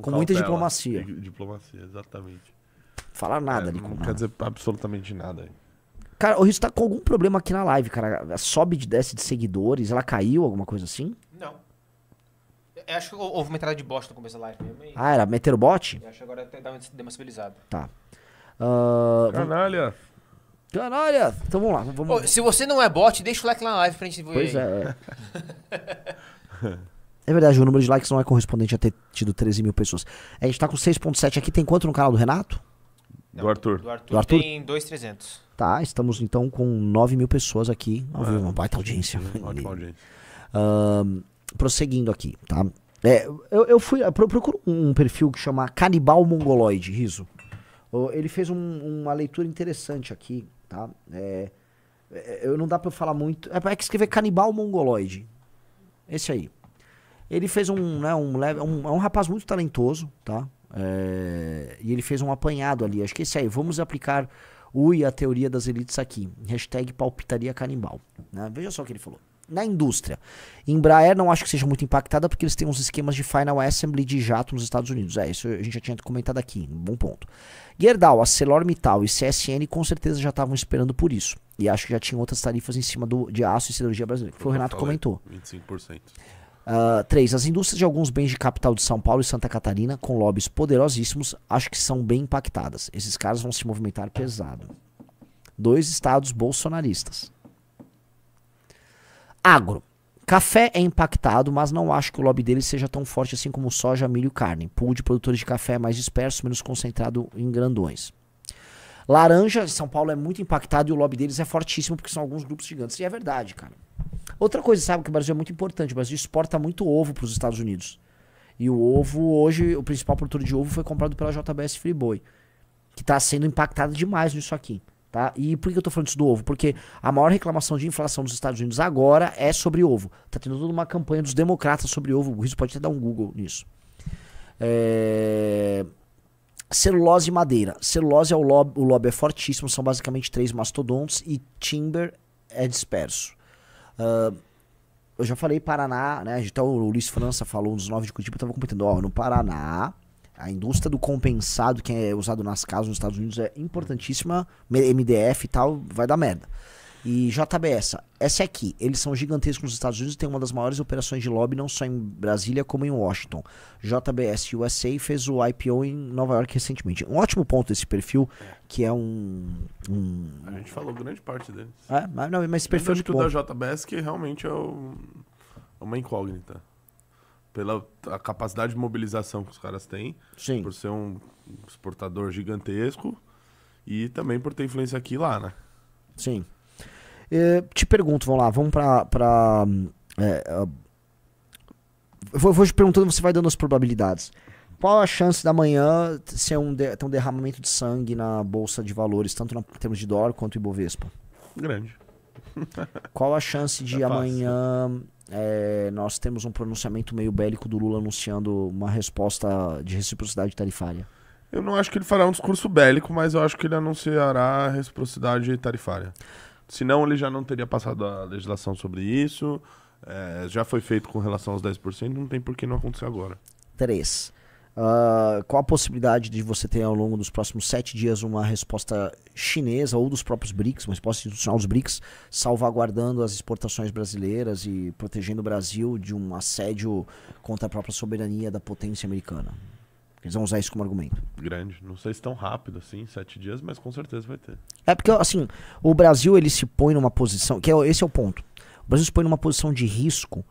Com muita diplomacia. Diplomacia, exatamente. Falar nada ali. Não quer dizer absolutamente nada aí. Cara, o Riso tá com algum problema aqui na live, cara. Sobe e desce de seguidores, ela caiu, alguma coisa assim? Não. Eu acho que houve uma entrada de bosta no começo da live mesmo. Era meter o bot? Eu acho que agora deu uma civilizada. Tá. Canalha! Canalha! Então vamos lá. Vamos... Se você não é bot, deixa o like lá na live pra gente ver. Pois é. É verdade, o número de likes não é correspondente a ter tido 13 mil pessoas. A gente tá com 6.7 aqui. Tem quanto no canal do Renato? Não, do Arthur. Do Arthur tem 2.300. Tá, estamos então com 9 mil pessoas aqui. Uma baita audiência. Ótima audiência. Prosseguindo aqui, tá? Eu procuro um perfil que chama Canibal Mongoloide, Riso. Ele fez uma leitura interessante aqui, tá? Eu não dá pra eu falar muito. É que escrever Canibal Mongoloide. Esse aí. Ele fez é um rapaz muito talentoso, tá? E ele fez um apanhado ali. Acho que esse aí. Vamos aplicar a teoria das elites aqui. Hashtag palpitaria canibal. Né? Veja só o que ele falou. Na indústria, Embraer não acho que seja muito impactada porque eles têm uns esquemas de Final Assembly de jato nos Estados Unidos. Isso a gente já tinha comentado aqui, um bom ponto. Gerdau, ArcelorMittal e CSN com certeza já estavam esperando por isso. E acho que já tinha outras tarifas em cima de aço e siderurgia brasileira, que foi o Renato comentou. 25%. 3. As indústrias de alguns bens de capital de São Paulo e Santa Catarina, com lobbies poderosíssimos, acho que são bem impactadas. Esses caras vão se movimentar pesado. 2 estados bolsonaristas. Agro. Café é impactado, mas não acho que o lobby deles seja tão forte assim como soja, milho e carne. Pool de produtores de café é mais disperso, menos concentrado em grandões. Laranja, São Paulo é muito impactado e o lobby deles é fortíssimo porque são alguns grupos gigantes. E é verdade, cara. Outra coisa, sabe, que o Brasil é muito importante. O Brasil exporta muito ovo para os Estados Unidos. E o ovo, hoje, o principal produtor de ovo foi comprado pela JBS Friboi, que está sendo impactado demais nisso aqui. Tá? E por que eu tô falando isso do ovo? Porque a maior reclamação de inflação dos Estados Unidos agora é sobre ovo. Tá tendo toda uma campanha dos democratas sobre ovo. O Rizzo pode até dar um Google nisso. Celulose e madeira. Celulose, o lobby é fortíssimo. São basicamente 3 mastodontes. E timber é disperso. Eu já falei Paraná, né? Então o Luiz França falou nos 9 de Curitiba. Eu tava comentando, no Paraná... A indústria do compensado, que é usado nas casas nos Estados Unidos, é importantíssima. MDF e tal, vai dar merda. E JBS, essa aqui, eles são gigantescos nos Estados Unidos e tem uma das maiores operações de lobby, não só em Brasília, como em Washington. JBS USA fez o IPO em Nova York recentemente. Um ótimo ponto desse perfil, que é A gente falou grande parte deles. Mas esse perfil é muito bom. da JBS que realmente é uma incógnita. Pela a capacidade de mobilização que os caras têm, Sim. Por ser um exportador gigantesco e também por ter influência aqui e lá, né? Sim. Te pergunto, vamos pra vou te perguntando, você vai dando as probabilidades. Qual a chance da manhã ter um derramamento de sangue na Bolsa de Valores, tanto em termos de dólar quanto Ibovespa? Grande. Qual a chance de amanhã nós temos um pronunciamento meio bélico do Lula anunciando uma resposta de reciprocidade tarifária? Eu não acho que ele fará um discurso bélico, mas eu acho que ele anunciará a reciprocidade tarifária. Senão ele já não teria passado a legislação sobre isso. Já foi feito com relação aos 10%, não tem por que não acontecer agora. 3. Qual a possibilidade de você ter ao longo dos próximos 7 dias uma resposta chinesa ou dos próprios BRICS, uma resposta institucional dos BRICS, salvaguardando as exportações brasileiras e protegendo o Brasil de um assédio contra a própria soberania da potência americana? Eles vão usar isso como argumento. Grande. Não sei se tão rápido assim, 7 dias, mas com certeza vai ter. Porque, assim, o Brasil ele se põe numa posição, esse é o ponto. O Brasil se põe numa posição de risco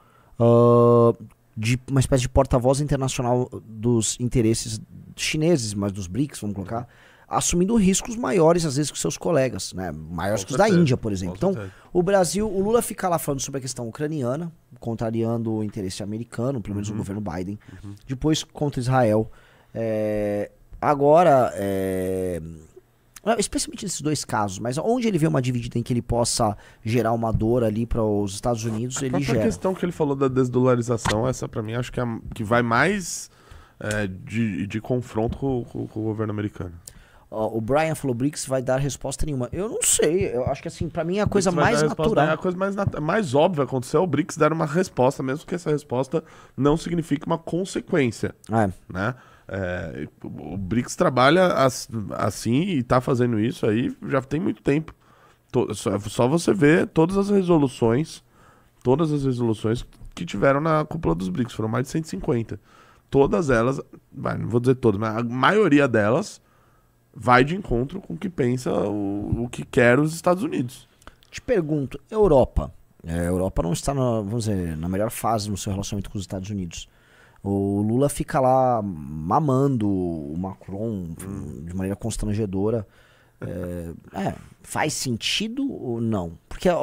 de uma espécie de porta-voz internacional dos interesses chineses, mas dos BRICS, vamos colocar, assumindo riscos maiores, às vezes, que seus colegas, né? Maiores que os da Índia, por exemplo. Então, o Lula fica lá falando sobre a questão ucraniana, contrariando o interesse americano, pelo menos o governo Biden, depois contra Israel. Agora, especialmente nesses 2 casos, mas onde ele vê uma dividida em que ele possa gerar uma dor ali para os Estados Unidos, ele gera. A questão que ele falou da desdolarização, essa para mim acho que vai mais de confronto com o governo americano. O Brian falou, BRICS vai dar resposta nenhuma. Eu não sei, eu acho que assim, pra mim é a coisa mais natural. A coisa mais óbvia acontecer é o BRICS dar uma resposta, mesmo que essa resposta não signifique uma consequência. Né? O BRICS trabalha assim e tá fazendo isso aí já tem muito tempo. Só você ver todas as resoluções que tiveram na cúpula dos BRICS, foram mais de 150. Todas elas, não vou dizer todas, mas a maioria delas vai de encontro com o que pensa o que quer os Estados Unidos. Te pergunto, Europa. A Europa não está, vamos dizer, na melhor fase no seu relacionamento com os Estados Unidos. O Lula fica lá mamando o Macron de maneira constrangedora. Faz sentido ou não? Porque a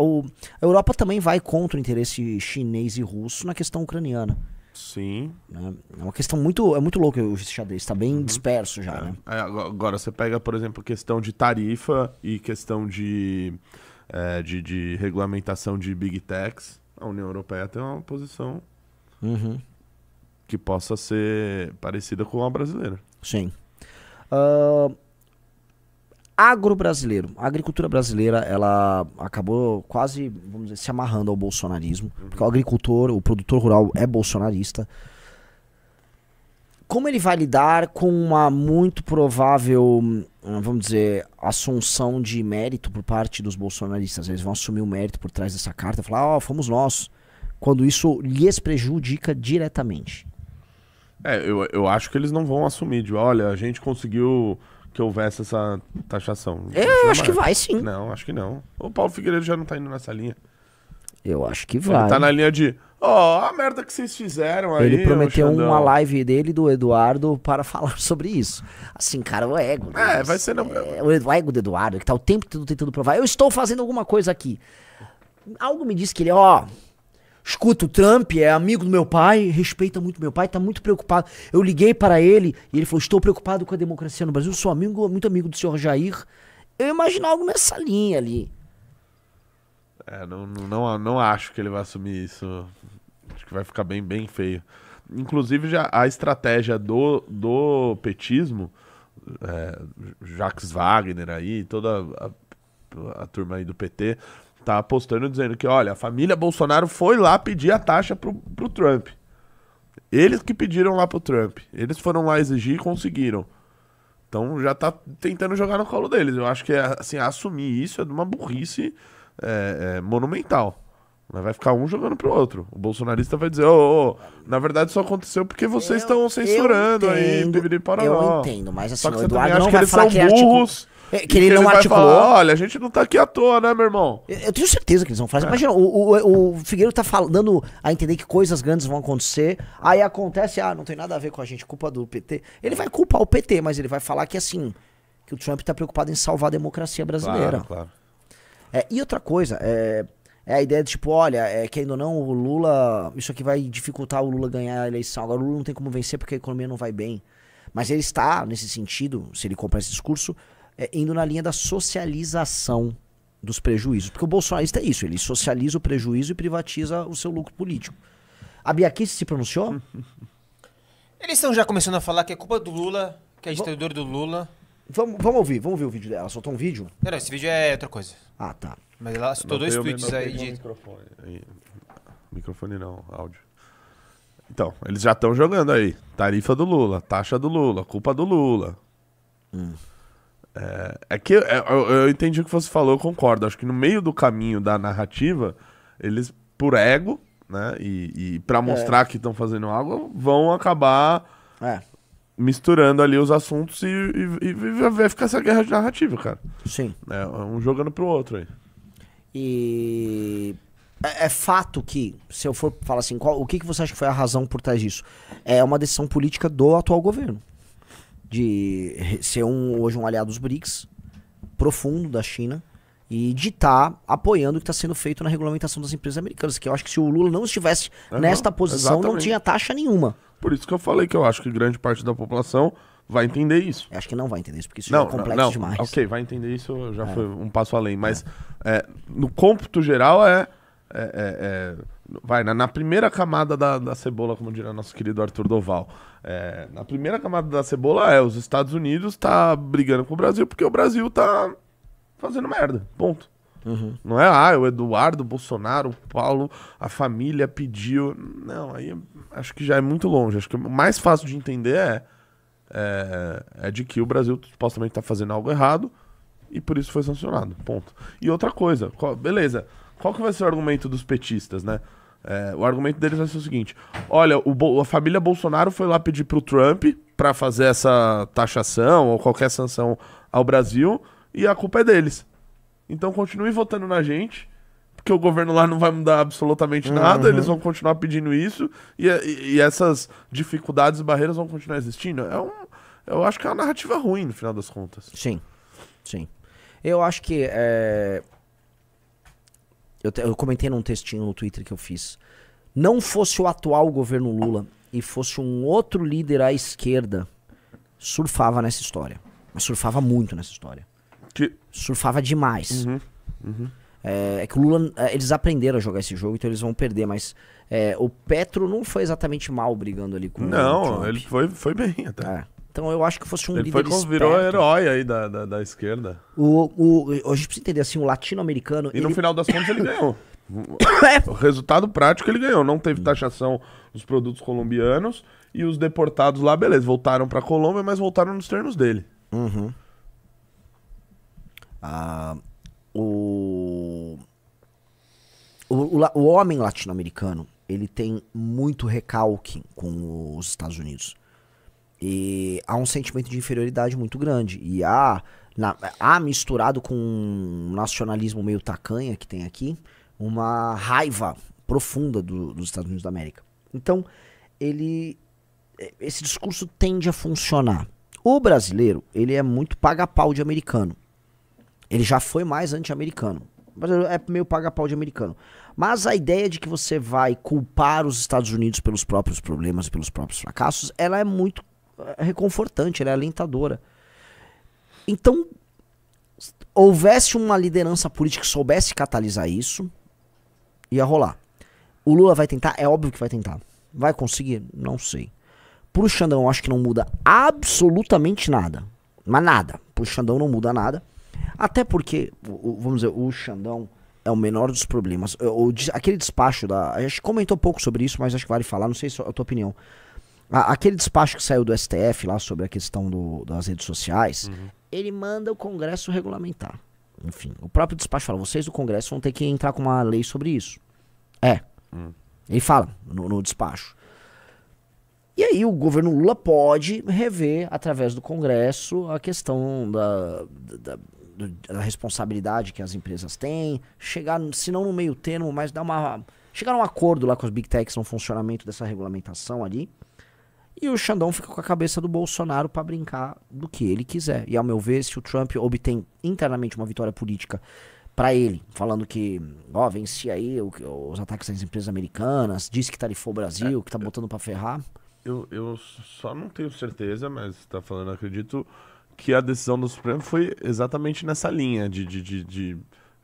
Europa também vai contra o interesse chinês e russo na questão ucraniana. Sim. É uma questão muito louca o xadrez, está bem disperso já, né? Agora você pega, por exemplo, questão de tarifa e questão de regulamentação de Big Techs. A União Europeia tem uma posição que possa ser parecida com a brasileira. Sim. Agro-brasileiro. A agricultura brasileira, ela acabou quase, vamos dizer, se amarrando ao bolsonarismo. Porque o agricultor, o produtor rural é bolsonarista. como ele vai lidar com uma muito provável, vamos dizer, assunção de mérito por parte dos bolsonaristas? Eles vão assumir o mérito por trás dessa carta e falar, ó, fomos nós, quando isso lhes prejudica diretamente. Eu acho que eles não vão assumir, de olha, a gente conseguiu que houvesse essa taxação. Eu acho que vai, sim. Não, acho que não. O Paulo Figueiredo já não tá indo nessa linha. Eu acho que Ele vai. tá na linha de, a merda que vocês fizeram aí. Ele prometeu Xandão. uma live dele e do Eduardo para falar sobre isso. Assim, cara, o ego. Né? Vai ser... O ego do Eduardo, que tá o tempo todo tentando provar. Eu estou fazendo alguma coisa aqui. Algo me diz que ele, escuta, o Trump é amigo do meu pai, respeita muito meu pai, tá muito preocupado. Eu liguei para ele e ele falou, estou preocupado com a democracia no Brasil, sou muito amigo do senhor Jair. Eu imagino algo nessa linha ali. Não acho que ele vai assumir isso. Acho que vai ficar bem, bem feio. Inclusive, já a estratégia do petismo, Jacques Wagner aí, toda a turma aí do PT, tá apostando dizendo que, olha, a família Bolsonaro foi lá pedir a taxa pro Trump. Eles que pediram lá pro Trump. Eles foram lá exigir e conseguiram. Então já tá tentando jogar no colo deles. Eu acho que assim, assumir isso é de uma burrice monumental. Mas vai ficar um jogando pro outro. O bolsonarista vai dizer, na verdade isso aconteceu porque vocês estão censurando aí. Eu entendo, mas assim, Só que o você também Eduardo acha não que vai eles falar são que ele burros. Que ele não vai articulou. falar, olha, a gente não tá aqui à toa, né, meu irmão? Eu tenho certeza que eles vão fazer. Imagina, o Figueiredo tá dando a entender que coisas grandes vão acontecer. Aí acontece, não tem nada a ver com a gente, culpa do PT. Ele vai culpar o PT, mas ele vai falar que assim, que o Trump tá preocupado em salvar a democracia brasileira. Claro. E outra coisa, é a ideia de tipo, olha, querendo ou não, o Lula, isso aqui vai dificultar o Lula ganhar a eleição. Agora o Lula não tem como vencer porque a economia não vai bem. Mas ele está, nesse sentido, se ele comprar esse discurso, indo na linha da socialização dos prejuízos. Porque o bolsonarista é isso, ele socializa o prejuízo e privatiza o seu lucro político. A Bia Kicis se pronunciou? Eles estão já começando a falar que é culpa do Lula, que é a ditadura do Lula. Vamos ouvir o vídeo dela. Ela soltou um vídeo? Não, esse vídeo é outra coisa. Ah, tá. Mas ela soltou dois tweets aí de... Microfone não, áudio. Então, eles já estão jogando aí. Tarifa do Lula, taxa do Lula, culpa do Lula. Eu entendi o que você falou, eu concordo. Acho que no meio do caminho da narrativa, eles, por ego, né, e pra mostrar que estão fazendo algo, vão acabar misturando ali os assuntos e vai ficar essa guerra de narrativa, cara. Sim. Um jogando pro outro aí. E é fato que, se eu for falar assim, o que você acha que foi a razão por trás disso? É uma decisão política do atual governo. De ser hoje um aliado dos BRICS, profundo da China, e de estar apoiando o que está sendo feito na regulamentação das empresas americanas. Que eu acho que se o Lula não estivesse nesta posição, exatamente. não tinha taxa nenhuma. Por isso que eu falei que eu acho que grande parte da população vai entender isso. Eu acho que não vai entender isso, porque isso já é complexo demais. Ok, vai entender isso, já foi um passo além. Mas no cômputo geral vai, na primeira camada da cebola, como diria nosso querido Arthur Doval. Na primeira camada da cebola os Estados Unidos tá brigando com o Brasil porque o Brasil tá fazendo merda, ponto. Não é, o Eduardo, o Bolsonaro, o Paulo, a família pediu. Não, aí acho que já é muito longe. Acho que o mais fácil de entender é de que o Brasil supostamente tá fazendo algo errado e por isso foi sancionado, ponto. E outra coisa, beleza, qual que vai ser o argumento dos petistas, né? O argumento deles vai ser o seguinte: olha, a família Bolsonaro foi lá pedir pro Trump pra fazer essa taxação ou qualquer sanção ao Brasil e a culpa é deles. Então continue votando na gente, porque o governo lá não vai mudar absolutamente nada, eles vão continuar pedindo isso e essas dificuldades e barreiras vão continuar existindo. Eu acho que é uma narrativa ruim, no final das contas. Sim. Eu acho que... Eu comentei num textinho no Twitter que eu fiz. Não fosse o atual governo Lula e fosse um outro líder à esquerda, surfava nessa história. Mas surfava muito nessa história. Surfava demais. É que o Lula... eles aprenderam a jogar esse jogo, então eles vão perder, mas o Petro não foi exatamente mal brigando ali com o Trump. Não, ele foi bem até. Então eu acho que fosse um ele líder esperto. Virou herói aí da esquerda. A gente precisa entender assim, o latino-americano... E no final das contas ele ganhou. O resultado prático ele ganhou. Não teve taxação dos produtos colombianos E os deportados lá, beleza, voltaram pra Colômbia, mas voltaram nos termos dele. Uhum. O homem latino-americano, ele tem muito recalque com os Estados Unidos. E há um sentimento de inferioridade muito grande. E há misturado com um nacionalismo meio tacanha que tem aqui, uma raiva profunda dos Estados Unidos da América. Então, esse discurso tende a funcionar. O brasileiro, ele é muito paga-pau de americano. Ele já foi mais anti-americano. O brasileiro é meio paga-pau de americano. Mas a ideia de que você vai culpar os Estados Unidos pelos próprios problemas, pelos próprios fracassos, ela é muito reconfortante, ela é alentadora. Então, houvesse uma liderança política que soubesse catalisar isso, ia rolar. O Lula vai tentar? É óbvio que vai tentar. Vai conseguir? Não sei. Pro Xandão, eu acho que não muda absolutamente nada. Mas nada. Pro Xandão não muda nada. Até porque, vamos dizer, o Xandão é o menor dos problemas. Aquele despacho a gente comentou pouco sobre isso, mas acho que vale falar, não sei se é a tua opinião. Aquele despacho que saiu do STF lá sobre a questão das redes sociais, ele manda o Congresso regulamentar. Enfim, o próprio despacho fala, vocês do Congresso vão ter que entrar com uma lei sobre isso. Ele fala no despacho. E aí o governo Lula pode rever, através do Congresso, a questão da responsabilidade que as empresas têm, chegar, se não no meio termo, mas chegar a um acordo lá com as Big Techs no funcionamento dessa regulamentação ali. E o Xandão fica com a cabeça do Bolsonaro para brincar do que ele quiser. E ao meu ver, se o Trump obtém internamente uma vitória política para ele, falando que, venci aí os ataques às empresas americanas, disse que tarifou o Brasil, que tá botando para ferrar. Eu só não tenho certeza, mas tá falando, acredito que a decisão do Supremo foi exatamente nessa linha de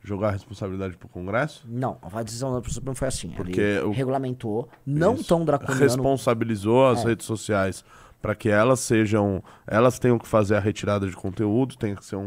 jogar a responsabilidade pro Congresso. Não, a decisão do Supremo foi assim. Porque ele regulamentou, não tão draconiano. Responsabilizou as redes sociais para que elas tenham que fazer a retirada de conteúdo, tem que ser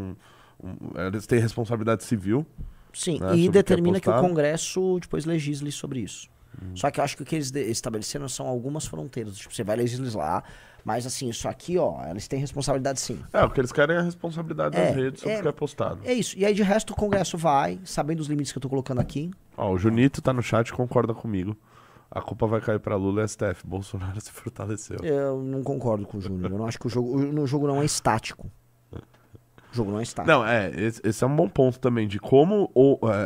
eles têm responsabilidade civil. Sim, né, e determina que o postado. Congresso depois legisle sobre isso. Só que eu acho que o que eles estabeleceram são algumas fronteiras. Tipo, você vai legislar, mas assim, isso aqui, eles têm responsabilidade sim. O que eles querem é a responsabilidade das redes sobre o que é postado. É isso. E aí, de resto, o Congresso vai, sabendo os limites que eu tô colocando aqui. O Junito tá no chat e concorda comigo. A culpa vai cair pra Lula e STF. Bolsonaro se fortaleceu. Eu não concordo com o Júnior. Eu não acho que o jogo não é estático. O jogo não é estático. Não, esse é um bom ponto também, de como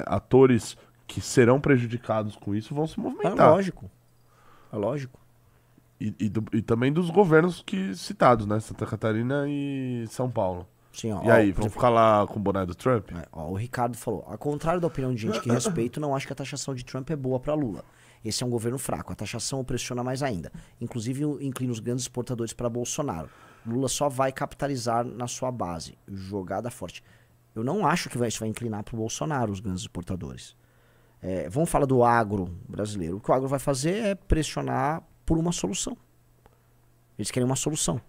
atores que serão prejudicados com isso vão se movimentar. É lógico. E também dos governos citados, né? Santa Catarina e São Paulo. Sim, E aí, vão ficar lá com o boné do Trump? O Ricardo falou, ao contrário da opinião de gente que respeito, não acho que a taxação de Trump é boa para Lula. Esse é um governo fraco, a taxação o pressiona mais ainda. Inclusive inclina os grandes exportadores para Bolsonaro. Lula só vai capitalizar na sua base, jogada forte. Eu não acho que isso vai inclinar para o Bolsonaro, os grandes exportadores. Vamos falar do agro brasileiro. O que o agro vai fazer é pressionar por uma solução. Eles querem uma solução.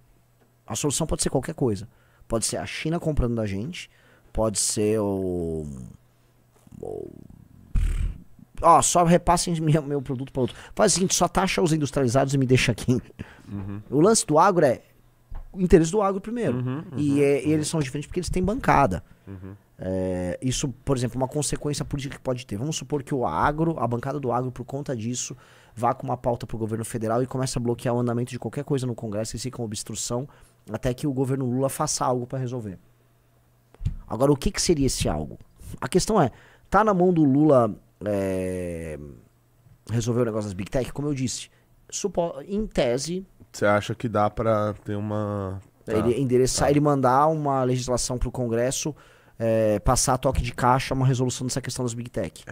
A solução pode ser qualquer coisa. Pode ser a China comprando da gente, pode ser só repassem meu produto para outro. Faz o seguinte, só taxa os industrializados e me deixa aqui. O lance do agro é o interesse do agro primeiro. E eles são diferentes porque eles têm bancada. Isso, por exemplo, uma consequência política que pode ter. Vamos supor que a bancada do agro, por conta disso, vá com uma pauta para o governo federal e comece a bloquear o andamento de qualquer coisa no Congresso, eles ficam obstrução até que o governo Lula faça algo para resolver. Agora, o que seria esse algo? A questão é, tá na mão do Lula resolver o negócio das Big Tech? Como eu disse, em tese... Você acha que dá para ter uma... Ele endereçar, ele mandar uma legislação para o Congresso, passar a toque de caixa, uma resolução dessa questão das Big Tech.